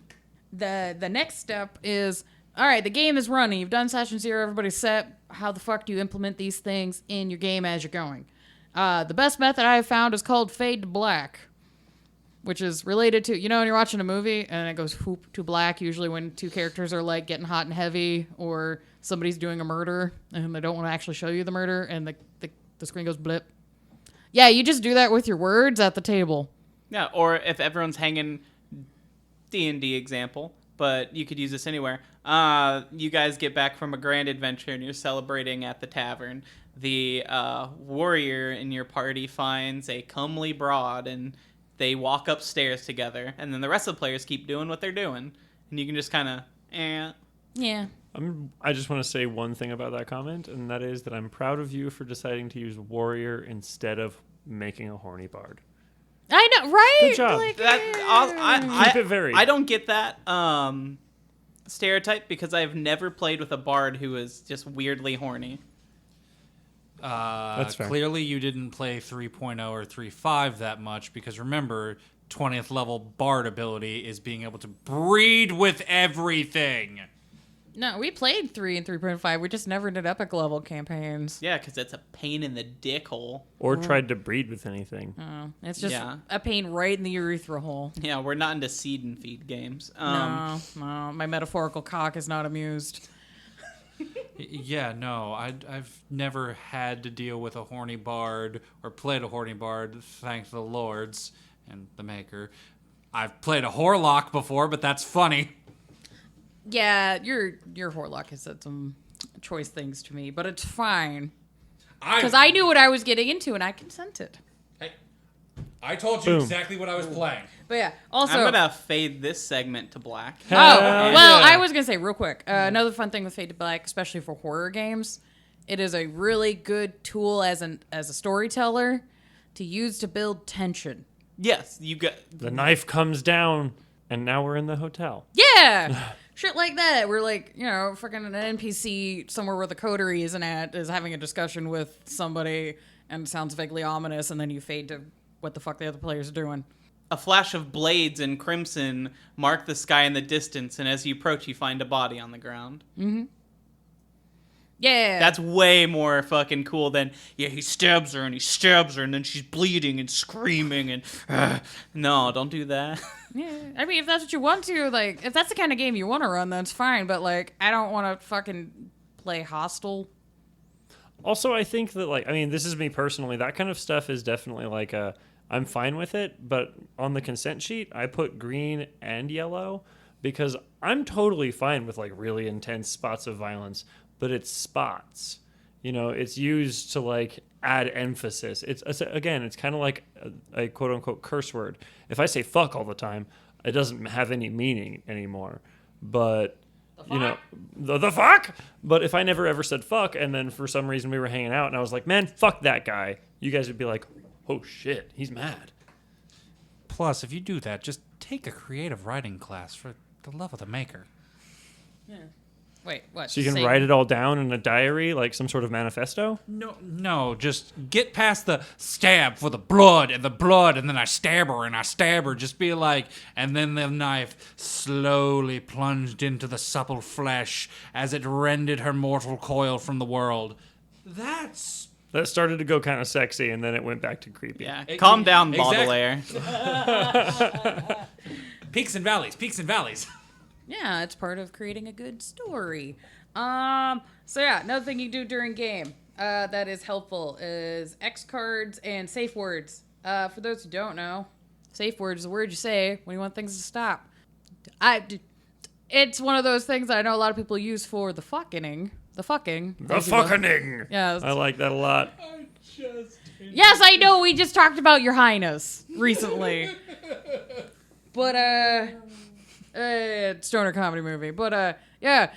The next step is, all right, the game is running. You've done session 0. Everybody's set. How the fuck do you implement these things in your game as you're going? The best method I have found is called fade to black, which is related to, when you're watching a movie and it goes whoop to black, usually when two characters are like getting hot and heavy or somebody's doing a murder and they don't want to actually show you the murder and the screen goes blip. Yeah, you just do that with your words at the table. Yeah, or if everyone's hanging, D&D example, but you could use this anywhere. You guys get back from a grand adventure and you're celebrating at the tavern. The warrior in your party finds a comely broad and they walk upstairs together, and then the rest of the players keep doing what they're doing, and you can just kind of, Yeah. I just want to say one thing about that comment, and that is that I'm proud of you for deciding to use warrior instead of making a horny bard. I know, right? Good job. Like, Keep it varied. I don't get that stereotype because I've never played with a bard who is just weirdly horny. That's fair. Clearly you didn't play 3.0 or 3.5 that much because remember, 20th level bard ability is being able to breed with everything. No, we played 3 and 3.5. We just never did epic level campaigns. Yeah, because it's a pain in the dick hole. Or tried to breed with anything. Oh, it's just Yeah. a pain right in the urethra hole. Yeah, we're not into seed and feed games. No, my metaphorical cock is not amused. Yeah, no, I've never had to deal with a horny bard or played a horny bard, thank the lords and the maker. I've played a Horlock before, but that's funny. Yeah, your Horlock has said some choice things to me, but it's fine. Because I knew what I was getting into and I consented. Hey, I told you Boom. exactly what I was playing. But yeah, also... I'm going to fade this segment to black. Oh, well, I was going to say real quick, another fun thing with Fade to Black, especially for horror games, it is a really good tool as a storyteller to use to build tension. Yes, you got... The knife comes down, and now we're in the hotel. Yeah! Shit like that. We're like, fucking an NPC somewhere where the coterie isn't at is having a discussion with somebody and it sounds vaguely ominous, and then you fade to what the fuck the other players are doing. A flash of blades and crimson mark the sky in the distance, and as you approach, you find a body on the ground. Mm-hmm. Yeah. That's way more fucking cool than, he stabs her, and he stabs her, and then she's bleeding and screaming, and... no, don't do that. Yeah. I mean, if that's what you want to, like, if that's the kind of game you want to run, that's fine, but, like, I don't want to fucking play Hostile. Also, I think that, this is me personally, that kind of stuff is definitely I'm fine with it, but on the consent sheet, I put green and yellow because I'm totally fine with, really intense spots of violence, but it's spots. It's used to, add emphasis. It's kind of like a quote-unquote curse word. If I say fuck all the time, it doesn't have any meaning anymore. But... the fuck? But if I never ever said fuck, and then for some reason we were hanging out, and I was like, man, fuck that guy, you guys would be like, oh shit, he's mad. Plus, if you do that, just take a creative writing class for the love of the maker. Yeah. Wait, what? So you can write it all down in a diary, like some sort of manifesto? No, just get past the stab for the blood, and then I stab her, and I stab her. Just be like, and then the knife slowly plunged into the supple flesh as it rended her mortal coil from the world. That started to go kind of sexy, and then it went back to creepy. Yeah, calm down, Baudelaire. Peaks and valleys, peaks and valleys. Yeah, it's part of creating a good story. So yeah, another thing you do during game that is helpful is X cards and safe words. For those who don't know, safe word is a word you say when you want things to stop. It's one of those things that I know a lot of people use for the fucking. Yes. I like that a lot. Yes, I know. We just talked about Your Highness recently. But, stoner comedy movie. But, yeah,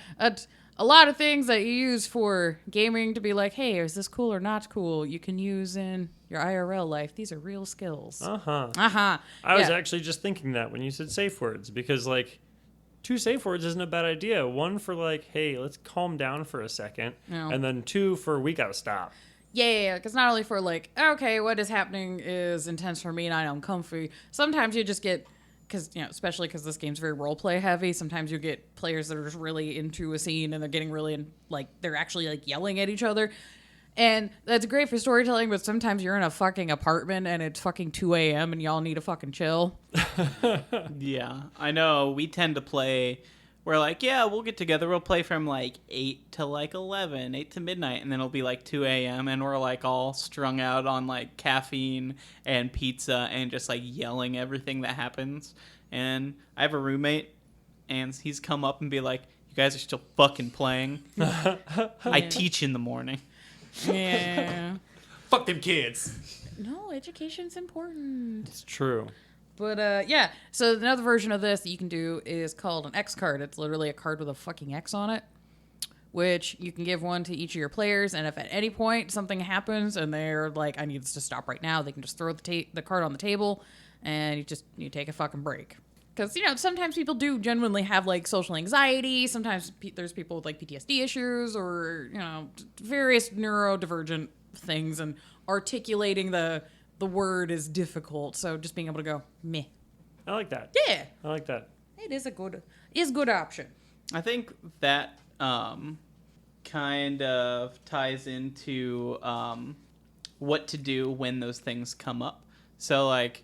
a lot of things that you use for gaming to be like, hey, is this cool or not cool? You can use in your IRL life. These are real skills. I was actually just thinking that when you said safe words, because, like, 2 safe words isn't a bad idea. 1 for, like, hey, let's calm down for a second. No. And then 2 for we gotta stop. Yeah, because not only for, like, okay, what is happening is intense for me and I'm comfy. Sometimes you just get, because, you know, especially because this game's very role-play heavy, sometimes you get players that are just really into a scene and they're getting really, they're actually, like, yelling at each other. And that's great for storytelling, but sometimes you're in a fucking apartment and it's fucking 2 a.m. and y'all need to fucking chill. Yeah, I know. We tend to play, we're like, yeah, we'll get together. We'll play from like 8 to like 11, 8 to midnight, and then it'll be like 2 a.m. and we're like all strung out on like caffeine and pizza and just like yelling everything that happens. And I have a roommate, and he's come up and be like, you guys are still fucking playing? I teach in the morning. Yeah. Fuck them kids. No, education's important. It's true. But, yeah. So another version of this that you can do is called an X card. It's literally a card with a fucking X on it, which you can give one to each of your players. And if at any point something happens and they're like, I need this to stop right now, they can just throw the card on the table and you take a fucking break. Because, you know, sometimes people do genuinely have, like, social anxiety. Sometimes there's people with, like, PTSD issues or, you know, various neurodivergent things. And articulating the word is difficult. So just being able to go, meh. I like that. Yeah. I like that. It is a good option. I think that kind of ties into what to do when those things come up. So, like,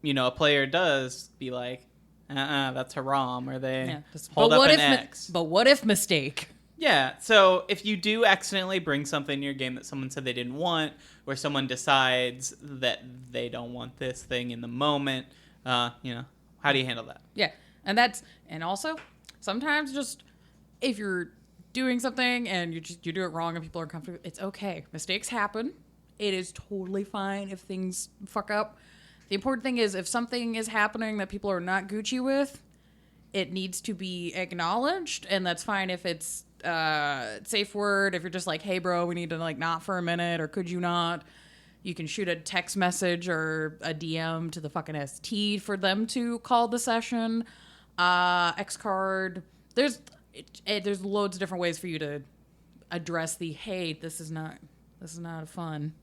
you know, a player does be like, that's haram, or they hold up an X. But what if mistake? Yeah, so if you do accidentally bring something in your game that someone said they didn't want, or someone decides that they don't want this thing in the moment, you know, how do you handle that? Yeah, and also, sometimes just, if you're doing something and you do it wrong and people are uncomfortable, it's okay. Mistakes happen. It is totally fine if things fuck up. The important thing is if something is happening that people are not Gucci with, it needs to be acknowledged, and that's fine if it's safe word. If you're just like, hey, bro, we need to like not for a minute, or could you not? You can shoot a text message or a DM to the fucking ST for them to call the session. X card. There's loads of different ways for you to address the, hey, this is not fun.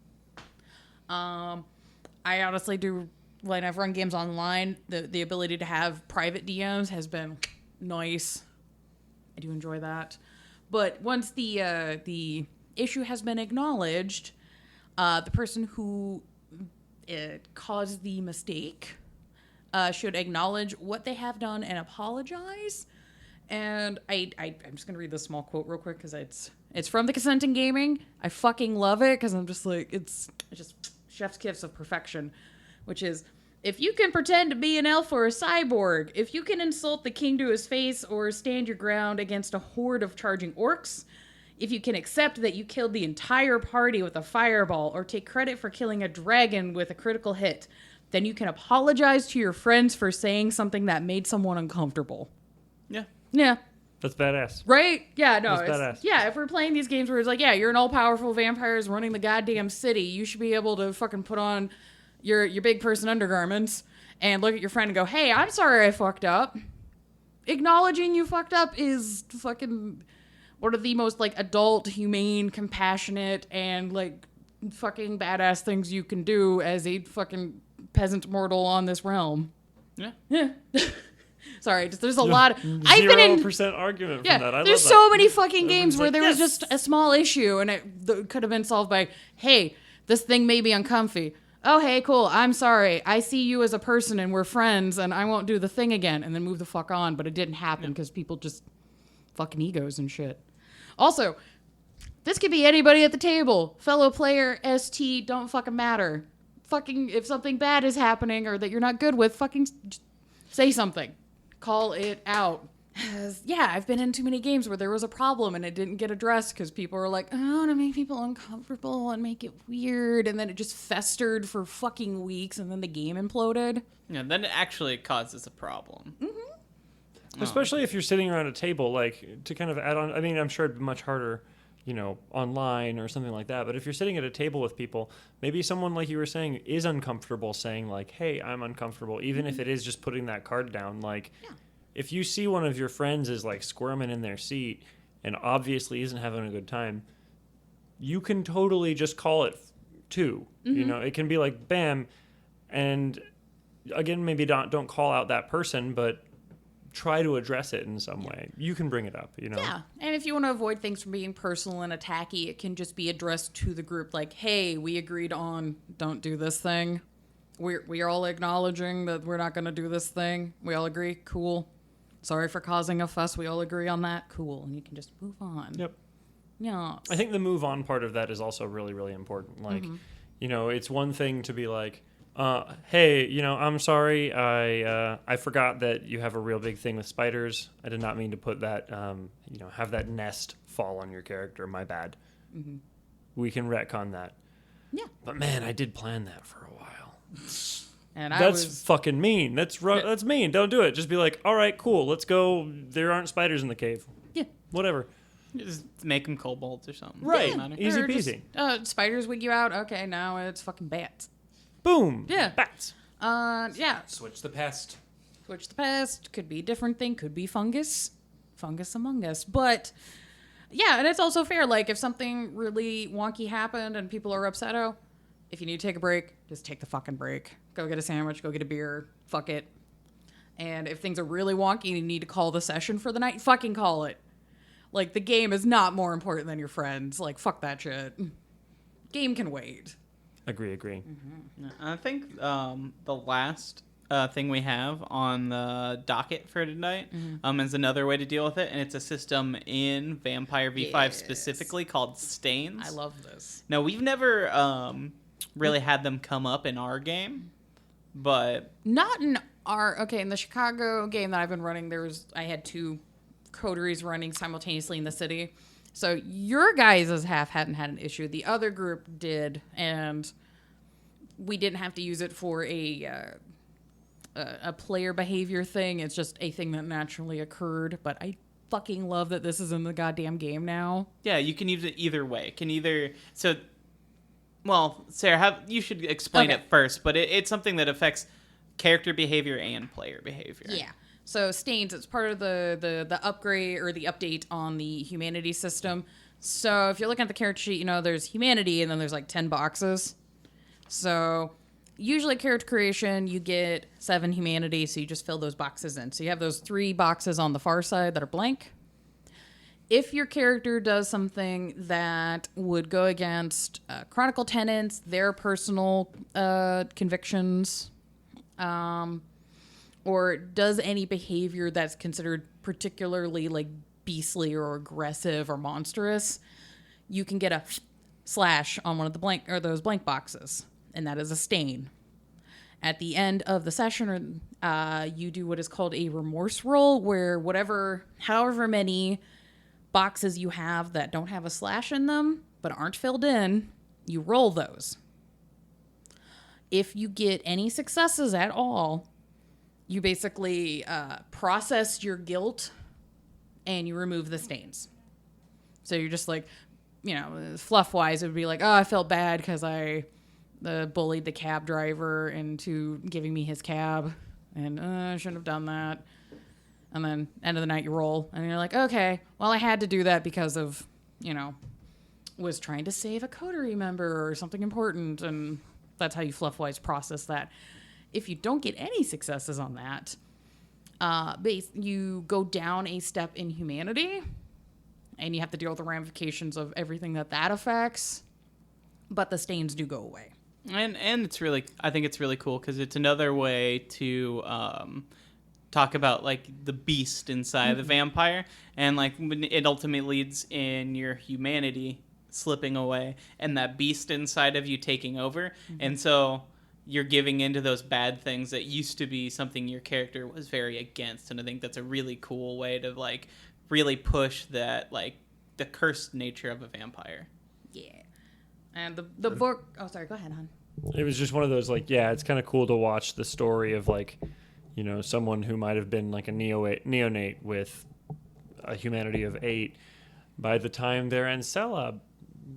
I honestly do, when I've run games online, the ability to have private DMs has been nice. I do enjoy that. But once the issue has been acknowledged, the person who caused the mistake should acknowledge what they have done and apologize. And I'm just going to read this small quote real quick because it's from the Consent in Gaming. I fucking love it because I'm just like, it's just chef's kiss of perfection, which is, if you can pretend to be an elf or a cyborg, if you can insult the king to his face or stand your ground against a horde of charging orcs, if you can accept that you killed the entire party with a fireball or take credit for killing a dragon with a critical hit, then you can apologize to your friends for saying something that made someone uncomfortable. Yeah. Yeah. That's badass. Right? Yeah, no. That's badass. Yeah, if we're playing these games where it's like, yeah, you're an all-powerful vampires running the goddamn city, you should be able to fucking put on your big person undergarments and look at your friend and go, hey, I'm sorry I fucked up. Acknowledging you fucked up is fucking one of the most, like, adult, humane, compassionate, and, like, fucking badass things you can do as a fucking peasant mortal on this realm. Yeah. Yeah. Sorry, there's a lot of... 0% argument from that. I there's love so that. many fucking games where like, there was just a small issue and it could have been solved by, hey, this thing may be uncomfy. oh, hey, cool, I'm sorry. I see you as a person and we're friends and I won't do the thing again, and then move the fuck on. But it didn't happen because people just fucking egos and shit. Also, this could be anybody at the table. Fellow player, ST, don't fucking matter. Fucking, if something bad is happening or that you're not good with, fucking say something. Call it out. Yeah, I've been in too many games where there was a problem and it didn't get addressed because people were like, I don't want to make people uncomfortable and make it weird. And then it just festered for fucking weeks and then the game imploded. Yeah, then it actually causes a problem. Especially if you're sitting around a table, like, to kind of add on, I mean, I'm sure it'd be much harder, online or something like that. But if you're sitting at a table with people, maybe someone, like you were saying, is uncomfortable saying, like, hey, I'm uncomfortable, even if it is just putting that card down. Like, if you see one of your friends is, like, squirming in their seat and obviously isn't having a good time, you can totally just call it too. It can be like, bam. And again, maybe don't call out that person, but try to address it in some way. You can bring it up, Yeah, and if you want to avoid things from being personal and attacky, it can just be addressed to the group like, hey, we agreed on don't do this thing. We're all acknowledging that we're not going to do this thing. We all agree? Cool. Sorry for causing a fuss. We all agree on that? Cool. And you can just move on. Yep. Yeah. I think the move on part of that is also really, really important. Like, it's one thing to be like, hey, I'm sorry. I forgot that you have a real big thing with spiders. I did not mean to put that, have that nest fall on your character. My bad. Mm-hmm. We can retcon that. Yeah. But man, I did plan that for a while. And that's fucking mean. That's mean. Don't do it. Just be like, all right, cool. Let's go. There aren't spiders in the cave. Yeah. Whatever. Just make them kobolds or something. Right. Yeah. Easy peasy. Spiders wig you out. Okay, now it's fucking bats. Boom. Yeah. Bats. Yeah. Switch the pest. Switch the pest. Could be a different thing. Could be fungus. Fungus among us. But yeah, and it's also fair. Like if something really wonky happened and people are upset, if you need to take a break, just take the fucking break. Go get a sandwich. Go get a beer. Fuck it. And if things are really wonky and you need to call the session for the night, fucking call it. Like the game is not more important than your friends. Like fuck that shit. Game can wait. Agree. Mm-hmm. I think the last thing we have on the docket for tonight is another way to deal with it, and it's a system in Vampire V5 specifically called Stains. I love this. Now, we've never really had them come up in our game, but... Not in our... Okay, in the Chicago game that I've been running, I had 2 coteries running simultaneously in the city. So your guys' half hadn't had an issue. The other group did, and we didn't have to use it for a player behavior thing. It's just a thing that naturally occurred. But I fucking love that this is in the goddamn game now. Yeah, you can use it either way. It can either... So, well, Sarah, you should explain it first, but it's something that affects character behavior and player behavior. Yeah. So Stains, it's part of the upgrade or the update on the humanity system. So if you're looking at the character sheet, there's humanity and then there's like 10 boxes. So usually character creation, you get 7 humanity, so you just fill those boxes in. So you have those 3 boxes on the far side that are blank. If your character does something that would go against Chronicle tenants, their personal convictions, or does any behavior that's considered particularly like beastly or aggressive or monstrous, you can get a slash on one of the those blank boxes, and that is a stain. At the end of the session, you do what is called a remorse roll, where however many boxes you have that don't have a slash in them but aren't filled in, you roll those. If you get any successes at all, you basically process your guilt and you remove the stains. So you're just like, fluff-wise, it would be like, oh, I felt bad because I bullied the cab driver into giving me his cab, and I shouldn't have done that. And then end of the night you roll, and you're like, okay, well, I had to do that because of, was trying to save a coterie member or something important, and that's how you fluff-wise process that. If you don't get any successes on that, you go down a step in humanity, and you have to deal with the ramifications of everything that affects, but the stains do go away. And it's really, I think it's really cool because it's another way to talk about like the beast inside the vampire, and like when it ultimately leads in your humanity slipping away and that beast inside of you taking over, and so you're giving into those bad things that used to be something your character was very against. And I think that's a really cool way to like really push that, like the cursed nature of a vampire. Yeah. And the book... Oh, sorry. Go ahead, hon. It was just one of those, like, yeah, it's kind of cool to watch the story of, like, you know, someone who might have been, like, a neonate with a humanity of 8. By the time they're in Cella,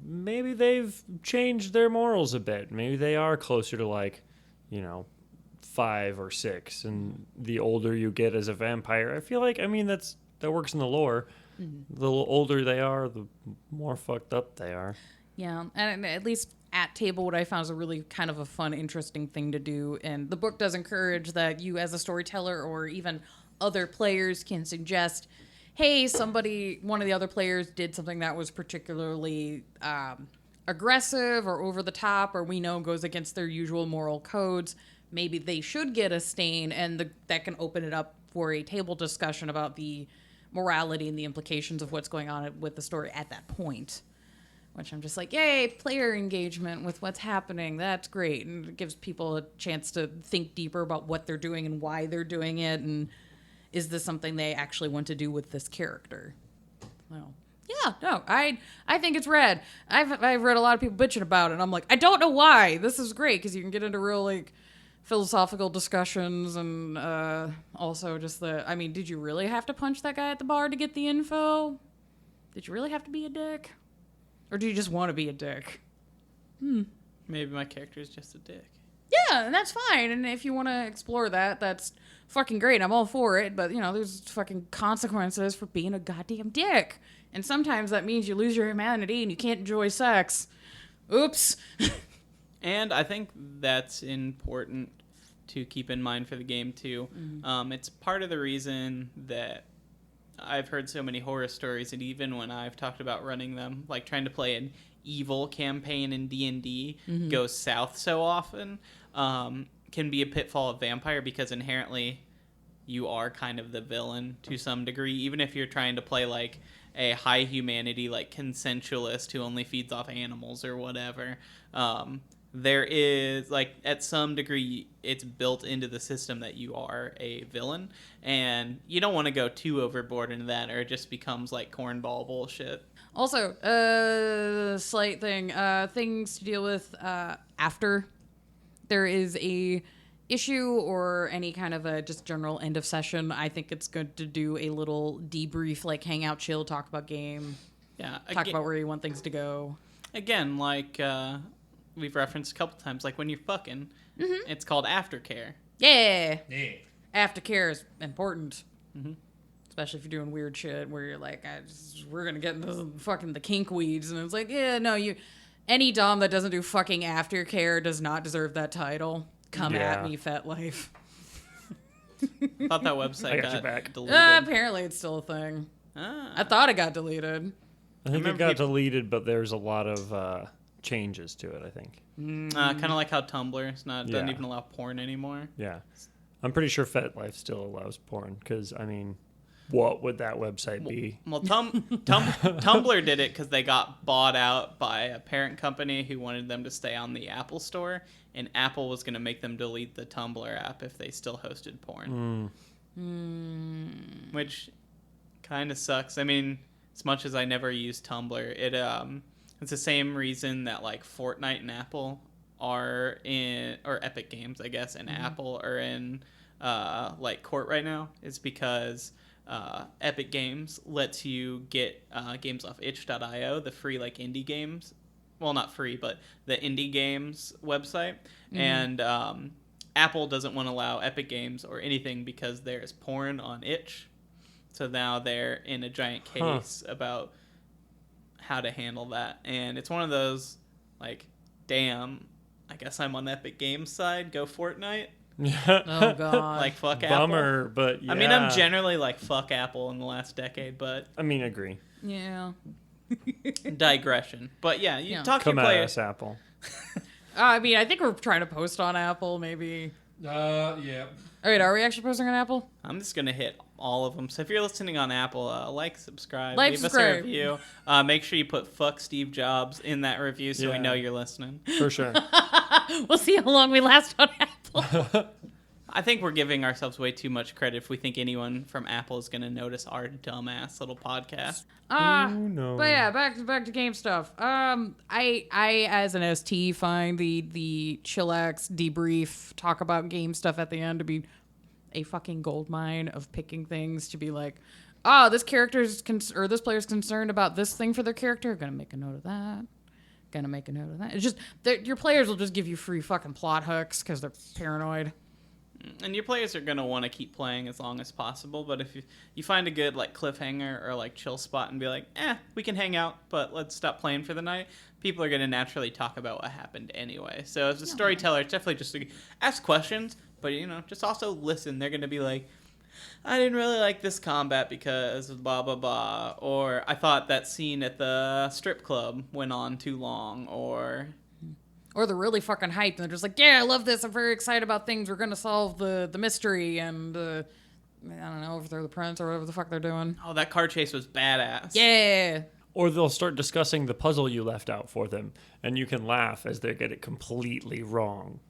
maybe they've changed their morals a bit. Maybe they are closer to, like, you know, 5 or 6. And the older you get as a vampire, I feel like, I mean, that works in the lore. The older they are, the more fucked up they are. Yeah, and at least at table, what I found is a really kind of a fun, interesting thing to do. And the book does encourage that you as a storyteller or even other players can suggest, hey, one of the other players did something that was particularly aggressive or over the top, or we know goes against their usual moral codes. Maybe they should get a stain, and that can open it up for a table discussion about the morality and the implications of what's going on with the story at that point. Which I'm just like, yay, player engagement with what's happening. That's great. And it gives people a chance to think deeper about what they're doing and why they're doing it. And is this something they actually want to do with this character? Well, yeah, no, I think it's rad. I've read a lot of people bitching about it. And I'm like, I don't know why. This is great because you can get into real, like, philosophical discussions and also just did you really have to punch that guy at the bar to get the info? Did you really have to be a dick? Or do you just want to be a dick? Maybe my character is just a dick. Yeah, and that's fine. And if you want to explore that, that's fucking great. I'm all for it. But, you know, there's fucking consequences for being a goddamn dick. And sometimes that means you lose your humanity and you can't enjoy sex. Oops. And I think that's important to keep in mind for the game, too. It's part of the reason that I've heard so many horror stories, and even when I've talked about running them, like trying to play an evil campaign in D&D goes south so often, can be a pitfall of vampire because inherently you are kind of the villain to some degree, even if you're trying to play like a high humanity, like consensualist who only feeds off animals or whatever. There is, like, at some degree, it's built into the system that you are a villain, and you don't want to go too overboard into that, or it just becomes, like, cornball bullshit. Also, slight thing, things to deal with after there is a issue or any kind of a just general end of session. I think it's good to do a little debrief, like hang out, chill, talk about game, talk about where you want things to go. Again, like... we've referenced a couple times, like when you're fucking, it's called aftercare. Yeah. Aftercare is important. Especially if you're doing weird shit where you're like, we're going to get into fucking the kink weeds. And it's like, yeah, no, any dom that doesn't do fucking aftercare does not deserve that title. Come at me, FetLife. I thought that website got deleted. Apparently it's still a thing. I thought it got deleted. I think it got deleted, but there's a lot of... changes to it, I think. Kind of like how Tumblr doesn't even allow porn anymore. Yeah. I'm pretty sure FetLife still allows porn, because, I mean, what would that website be? Well, Tumblr did it because they got bought out by a parent company who wanted them to stay on the Apple Store, and Apple was going to make them delete the Tumblr app if they still hosted porn. Which kind of sucks. I mean, as much as I never used Tumblr, it's the same reason that like Fortnite and Apple are in, or Epic Games, I guess, and Apple are in like court right now. It's because Epic Games lets you get games off itch.io, the free like indie games. Well, not free, but the indie games website. And Apple doesn't want to allow Epic Games or anything because there's porn on itch. So now they're in a giant case about how to handle that, and it's one of those like, damn, I guess I'm on Epic Games side. Go Fortnite. Oh god. Like fuck Bummer, Apple. but yeah. I mean, I'm generally like fuck Apple in the last decade, but I mean, agree. Yeah. Digression. But yeah, you talk to Come your at players. us, Apple. I mean, I think we're trying to post on Apple, maybe. Yeah. All right, are we actually posting on Apple? I'm just gonna hit all of them. So if you're listening on Apple, like, subscribe, Like, leave subscribe. us a review. Make sure you put "fuck Steve Jobs" in that review so we Yeah. know you're listening. For sure. We'll see how long we last on Apple. I think we're giving ourselves way too much credit if we think anyone from Apple is gonna notice our dumbass little podcast. No. But yeah, back to game stuff. I as an ST find the chillax debrief talk about game stuff at the end to be a fucking goldmine of picking things to be like, oh, this character's or this player's concerned about this thing for their character. Gonna make a note of that. Gonna make a note of that. It's just your players will just give you free fucking plot hooks because they're paranoid. And your players are going to want to keep playing as long as possible, but if you find a good like cliffhanger or like chill spot and be like, we can hang out, but let's stop playing for the night, people are going to naturally talk about what happened anyway. So as a storyteller, it's definitely just like, ask questions, but just also listen. They're going to be like, I didn't really like this combat because blah, blah, blah, or I thought that scene at the strip club went on too long, or they're really fucking hyped and they're just like, yeah, I love this. I'm very excited about things. We're going to solve the mystery and, I don't know, overthrow the prince or whatever the fuck they're doing. oh, that car chase was badass. Yeah. Or they'll start discussing the puzzle you left out for them, and you can laugh as they get it completely wrong.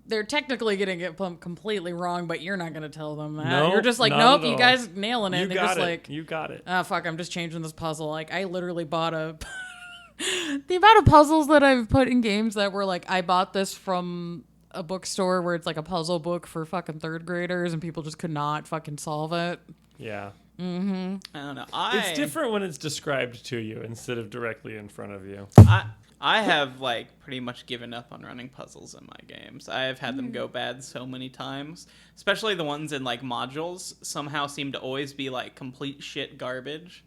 They're technically getting it completely wrong, but you're not going to tell them that. No, You're just like, not nope, at you all. guys nailing it. You And they're got just it. like, You got it. fuck, I'm just changing this puzzle. Like, I literally bought the amount of puzzles that I've put in games that were like, I bought this from a bookstore where it's like a puzzle book for fucking third graders and people just could not fucking solve it. Yeah. I don't know. It's different when it's described to you instead of directly in front of you. I have like pretty much given up on running puzzles in my games. I have had them go bad so many times, especially the ones in like modules somehow seem to always be like complete shit garbage.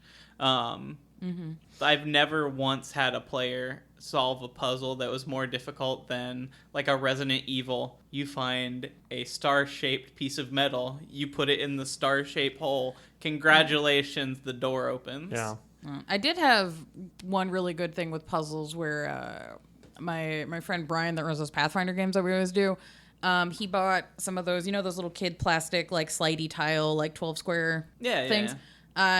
I've never once had a player solve a puzzle that was more difficult than like a Resident Evil. You find a star-shaped piece of metal, you put it in the star-shaped hole. Congratulations, the door opens. Yeah. I did have one really good thing with puzzles where my friend Brian that runs those Pathfinder games that we always do, he bought some of those, those little kid plastic like slidey tile like 12 square things.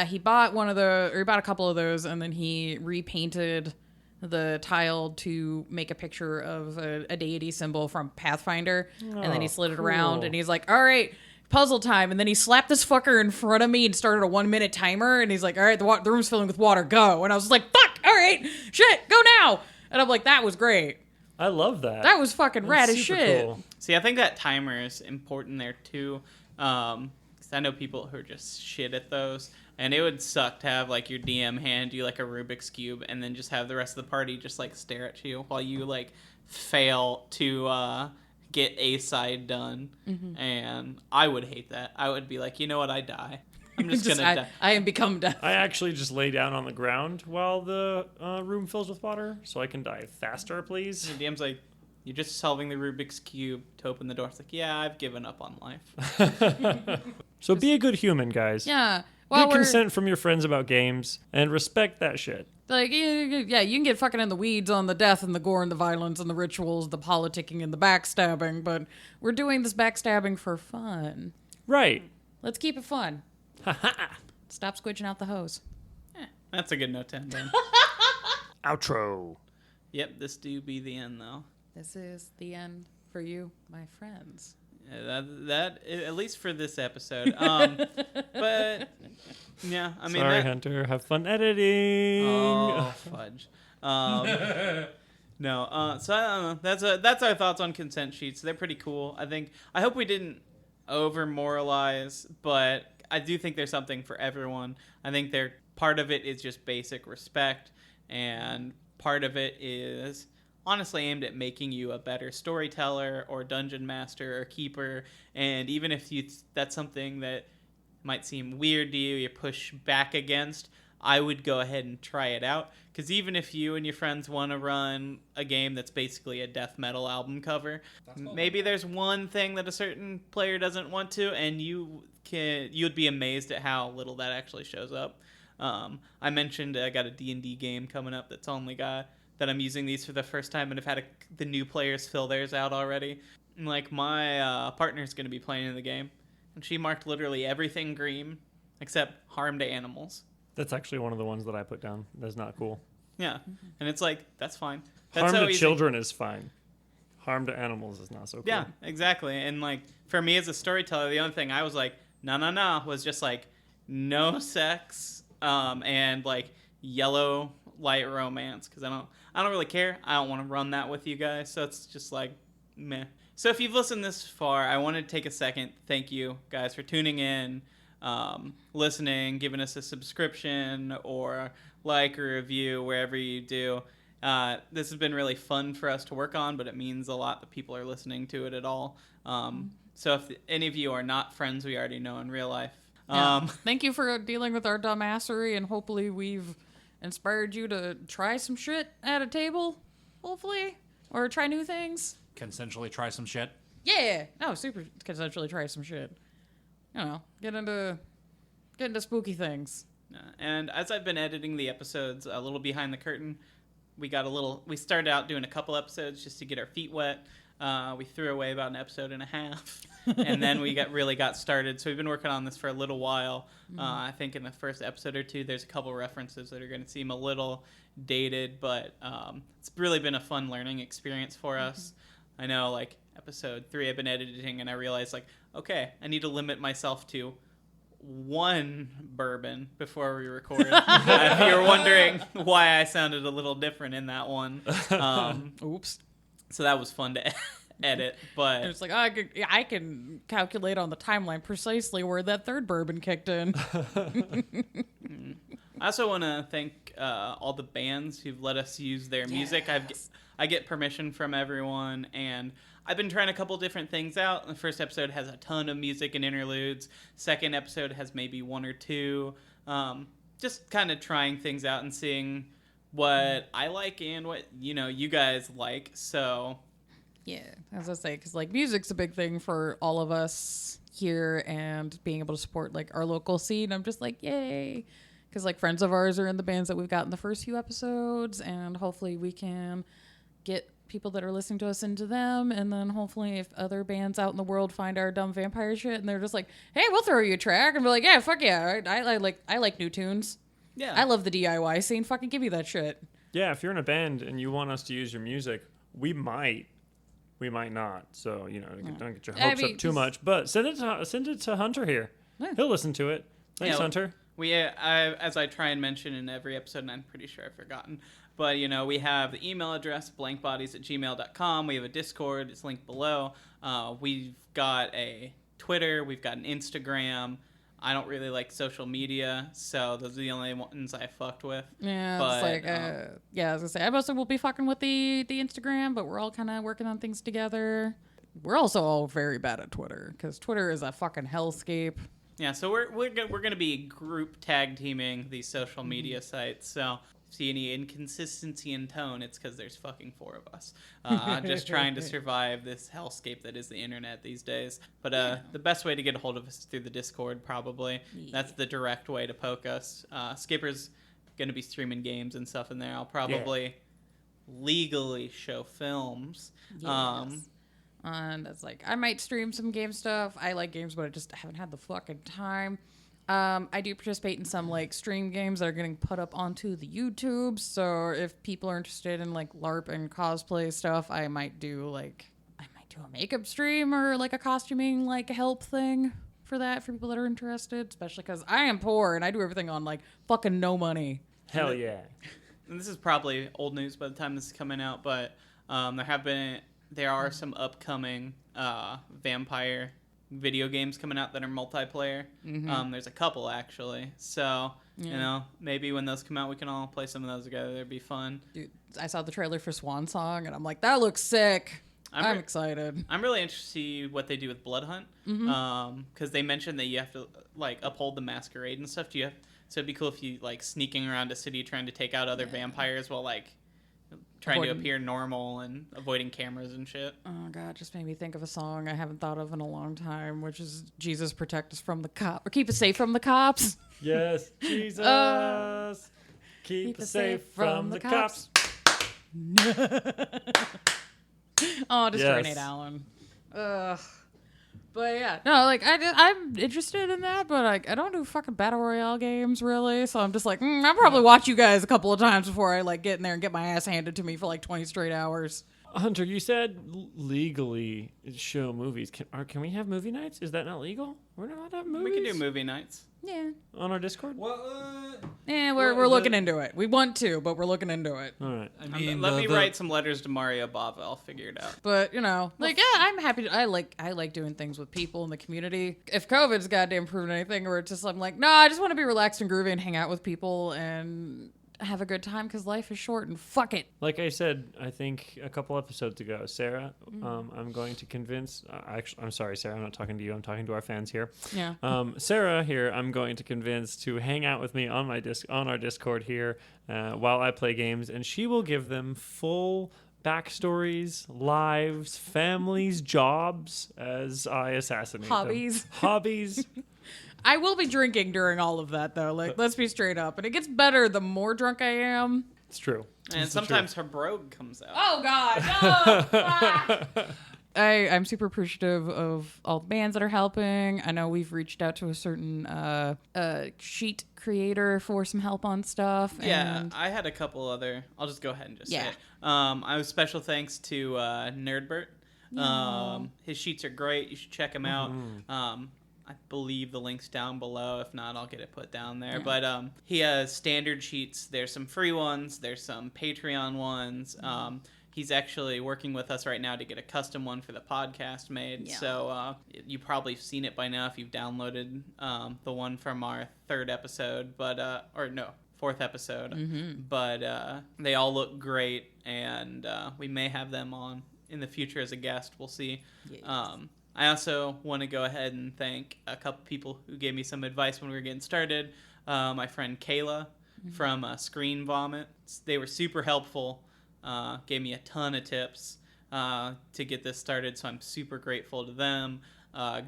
He bought he bought a couple of those and then he repainted the tile to make a picture of a deity symbol from Pathfinder, and then he slid it around and he's like, all right, puzzle time. And then he slapped this fucker in front of me and started a 1 minute timer. And he's like, all right, the room's filling with water, go. And I was like, fuck, all right, shit, go now. And I'm like, that was great. I love that. That was fucking rad as shit. Cool. See, I think that timer is important there too. 'Cause I know people who are just shit at those. And it would suck to have like your DM hand you like a Rubik's Cube and then just have the rest of the party just like stare at you while you like fail to get a side done. And I would hate that. I would be like, you know what, I die. I'm just gonna die. I am become death. I actually just lay down on the ground while the room fills with water so I can die faster, please. The DM's like, you're just solving the Rubik's Cube to open the door. It's like, yeah, I've given up on life. So be a good human, guys. Yeah. Well, Get consent from your friends about games and respect that shit. Like, yeah, you can get fucking in the weeds on the death and the gore and the violence and the rituals, the politicking and the backstabbing, but we're doing this backstabbing for fun. Right. Let's keep it fun. Stop squidging out the hose. That's a good note to end on. Outro. Yep, this do be the end though. This is the end for you, my friends. Yeah, that at least for this episode. But yeah, I mean, Sorry, Hunter. Have fun editing. Oh, fudge. No, so I don't know. That's our thoughts on consent sheets. They're pretty cool. I hope we didn't over moralize, but I do think there's something for everyone. I think part of it is just basic respect, and part of it is honestly aimed at making you a better storyteller or dungeon master or keeper. And even if that's something that might seem weird to you, you push back against, I would go ahead and try it out. Because even if you and your friends want to run a game that's basically a death metal album cover, maybe there's one thing that a certain player doesn't want to, and you'd be amazed at how little that actually shows up. I mentioned I got a D&D game coming up that's only got that I'm using these for the first time and have had the new players fill theirs out already. And, like, my partner's going to be playing in the game, and she marked literally everything green except harm to animals. That's actually one of the ones that I put down. That's not cool. Yeah, and it's like, that's fine. That's Harm so to easy. Children is fine. Harm to animals is not so cool. Yeah, exactly. And, like, for me as a storyteller, the only thing I was like, no, was just, like, no sex, and, like, yellow light romance, because I don't really care. I don't want to run that with you guys, so it's just like, meh. So if you've listened this far, I want to take a second. Thank you, guys, for tuning in, listening, giving us a subscription, or like or review wherever you do. This has been really fun for us to work on, but it means a lot that people are listening to it at all. So if any of you are not friends we already know in real life, thank you for dealing with our dumbassery, and hopefully we've inspired you to try some shit at a table, hopefully, or try new things. Consensually try some shit. Yeah, no, super consensually try some shit. You know, get into spooky things. And as I've been editing the episodes a little behind the curtain, we started out doing a couple episodes just to get our feet wet. We threw away about an episode and a half, and then we got started. So we've been working on this for a little while. I think in the first episode or two, there's a couple references that are going to seem a little dated, but it's really been a fun learning experience for us. I know, like, episode 3 I've been editing, and I realized, like, okay, I need to limit myself to one bourbon before we record. If you're wondering why I sounded a little different in that one. Oops. So that was fun to edit, but It's like, I can calculate on the timeline precisely where that third bourbon kicked in. I also want to thank all the bands who've let us use their music. I get permission from everyone, and I've been trying a couple different things out. The first episode has a ton of music and interludes. Second episode has maybe 1 or 2. Just kind of trying things out and seeing what I like and what, you guys like. So Yeah, as I say, because, like, music's a big thing for all of us here, and being able to support, like, our local scene, I'm just like, yay. Because, like, friends of ours are in the bands that we've got in the first few episodes, and hopefully we can get people that are listening to us into them, and then hopefully if other bands out in the world find our dumb vampire shit and they're just like, hey, we'll throw you a track, and be like, yeah, fuck yeah, I like new tunes. yeah, I love the DIY scene. Fucking give me that shit. Yeah, if you're in a band and you want us to use your music, we might not. So, don't get your hopes up too much. But send it to Hunter here. Yeah. He'll listen to it. Thanks, Hunter. As I try and mention in every episode, and I'm pretty sure I've forgotten, but, we have the email address, blankbodies@gmail.com. We have a Discord. It's linked below. We've got a Twitter. We've got an Instagram. I don't really like social media, so those are the only ones I fucked with. Yeah, but, it's like, yeah, as I say, I mostly will be fucking with the Instagram, but we're all kind of working on things together. We're also all very bad at Twitter, because Twitter is a fucking hellscape. Yeah, so we're gonna be group tag teaming these social media sites. So if you see any inconsistency in tone, it's because there's fucking 4 of us just trying to survive this hellscape that is the internet these days. But the best way to get a hold of us is through the Discord, probably. Yeah. That's the direct way to poke us. Skipper's gonna be streaming games and stuff in there. I'll probably legally show films. Yes. And it's like, I might stream some game stuff. I like games, but I haven't had the fucking time. I do participate in some, like, stream games that are getting put up onto the YouTube. So if people are interested in, like, LARP and cosplay stuff, I might do a makeup stream or, like, a costuming, like, help thing for that, for people that are interested. Especially because I am poor and I do everything on, like, fucking no money. Hell yeah. And this is probably old news by the time this is coming out, but there are some upcoming vampire video games coming out that are multiplayer. There's a couple, actually. So, maybe when those come out, we can all play some of those together. It'd be fun. Dude, I saw the trailer for Swan Song, and I'm like, that looks sick. I'm excited. I'm really interested to see what they do with Blood Hunt. Because they mentioned that you have to, like, uphold the masquerade and stuff. So it'd be cool if you, like, sneaking around a city trying to take out other vampires while, like, trying to appear normal and avoiding cameras and shit. Oh, God, just made me think of a song I haven't thought of in a long time, which is Jesus Protect Us from the Cops, or Keep Us Safe from the Cops. Yes, Jesus, keep us safe from the cops. Oh, destroy Yes. Nate Allen. Ugh. But yeah, no, like I'm interested in that, but like I don't do fucking battle royale games really, so I'm just like I'll probably watch you guys a couple of times before I like get in there and get my ass handed to me for like 20 straight hours. Hunter, you said legally show movies. Can we have movie nights? Is that not legal? We're not allowed to have movies? We can do movie nights. Yeah. On our Discord? Yeah, we're looking into it. We want to, but we're looking into it. All right. I mean, Let me write some letters to Mario Bava. I'll figure it out. But you know, like yeah, I'm happy. I like doing things with people in the community. If COVID's goddamn proven anything, where it's just I'm like, no, I just want to be relaxed and groovy and hang out with people and have a good time because life is short and fuck it. Like I said, I think a couple episodes ago, Sarah, I'm going to convince. Actually, I'm sorry, Sarah. I'm not talking to you. I'm talking to our fans here. Yeah. Sarah here, I'm going to convince to hang out with me on our Discord here while I play games, and she will give them full backstories, lives, families, jobs as I assassinate Hobbies. them. Hobbies. I will be drinking during all of that though. Like, let's be straight up, and it gets better the more drunk I am. It's true. And sometimes her brogue comes out. Oh God, no! I'm super appreciative of all the bands that are helping. I know we've reached out to a certain sheet creator for some help on stuff. Yeah, and I had a couple other. I'll just go ahead and just say Yeah. it. I was special thanks to Nerdbert. His sheets are great. You should check him out. I believe the link's down below. If not, I'll get it put down there. Yeah. But he has standard sheets. There's some free ones. There's some Patreon ones. He's actually working with us right now to get a custom one for the podcast made. Yeah. So you probably have seen it by now if you've downloaded the one from our third episode, fourth episode. But they all look great, and we may have them on in the future as a guest. We'll see. Yes. I also want to go ahead and thank a couple people who gave me some advice when we were getting started. My friend Kayla from Screen Vomit. They were super helpful. Gave me a ton of tips to get this started, so I'm super grateful to them.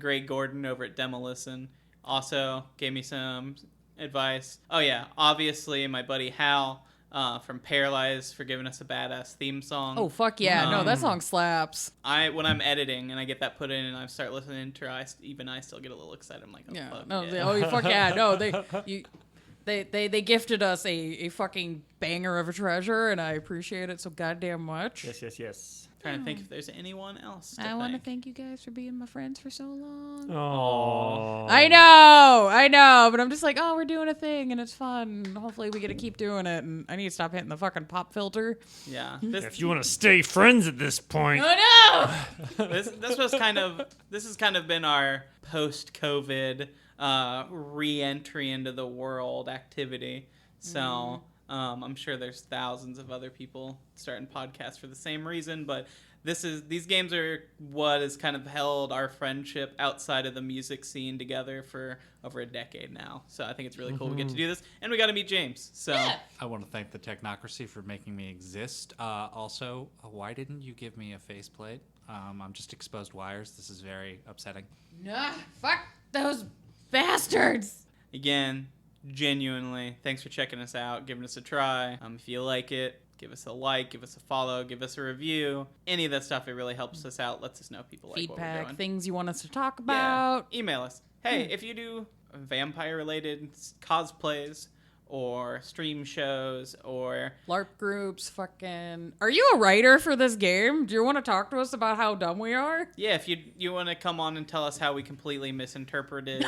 Greg Gordon over at Demolisten also gave me some advice. Oh yeah, obviously my buddy Hal from Paralyze for giving us a badass theme song. Oh fuck yeah! No, that song slaps. When I'm editing and I get that put in and I start listening to her, I still get a little excited. I'm like, oh Yeah. fuck No. yeah. Oh fuck yeah! No, they gifted us a fucking banger of a treasure, and I appreciate it so goddamn much. Yes. Trying to think if there's anyone else. I want to thank you guys for being my friends for so long. Oh. I know, but I'm just like, oh, we're doing a thing and it's fun. Hopefully we get to keep doing it, and I need to stop hitting the fucking pop filter. Yeah. If you want to stay friends at this point. Oh no! This has kind of been our post-COVID re-entry into the world activity. So I'm sure there's thousands of other people starting podcasts for the same reason, but these games are what has kind of held our friendship outside of the music scene together for over a decade now. So I think it's really cool we get to do this, and we got to meet James. So Yeah. I want to thank the Technocracy for making me exist. Also, why didn't you give me a faceplate? I'm just exposed wires. This is very upsetting. Nah, fuck those bastards. again, genuinely, thanks for checking us out, giving us a try. If you like it, give us a like, give us a follow, give us a review. Any of that stuff, it really helps us out, lets us know people like what we're Feedback, doing. things you want us to talk about. Yeah. Email us. Hey, if you do vampire-related cosplays or stream shows or... LARP groups, fucking... Are you a writer for this game? Do you want to talk to us about how dumb we are? Yeah, if you want to come on and tell us how we completely misinterpreted...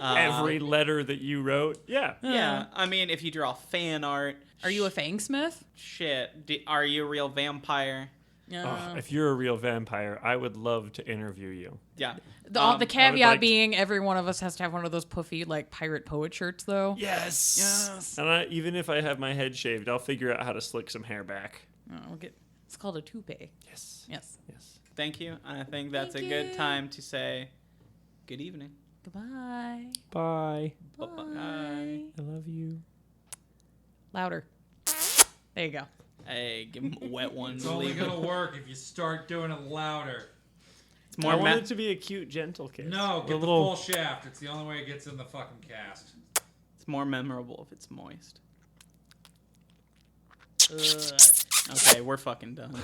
Every letter that you wrote. Yeah. Yeah, I mean, if you draw fan art... Are you a fangsmith? Shit. Are you a real vampire? Yeah. Oh, if you're a real vampire, I would love to interview you. Yeah. The caveat like being every one of us has to have one of those puffy, like, pirate poet shirts, though. Yes. And even if I have my head shaved, I'll figure out how to slick some hair back. It's called a toupee. Yes. Yes. Yes. Thank you. I think that's Thank a good you. time to say good evening. Goodbye. Bye. Bye. I love you. Louder. There you go. Hey, give him a wet one. It's only gonna work if you start doing it louder. It's more I want it to be a cute, gentle kiss. No, A get the little- full shaft. It's the only way it gets in the fucking cast. It's more memorable if it's moist. Okay, we're fucking done.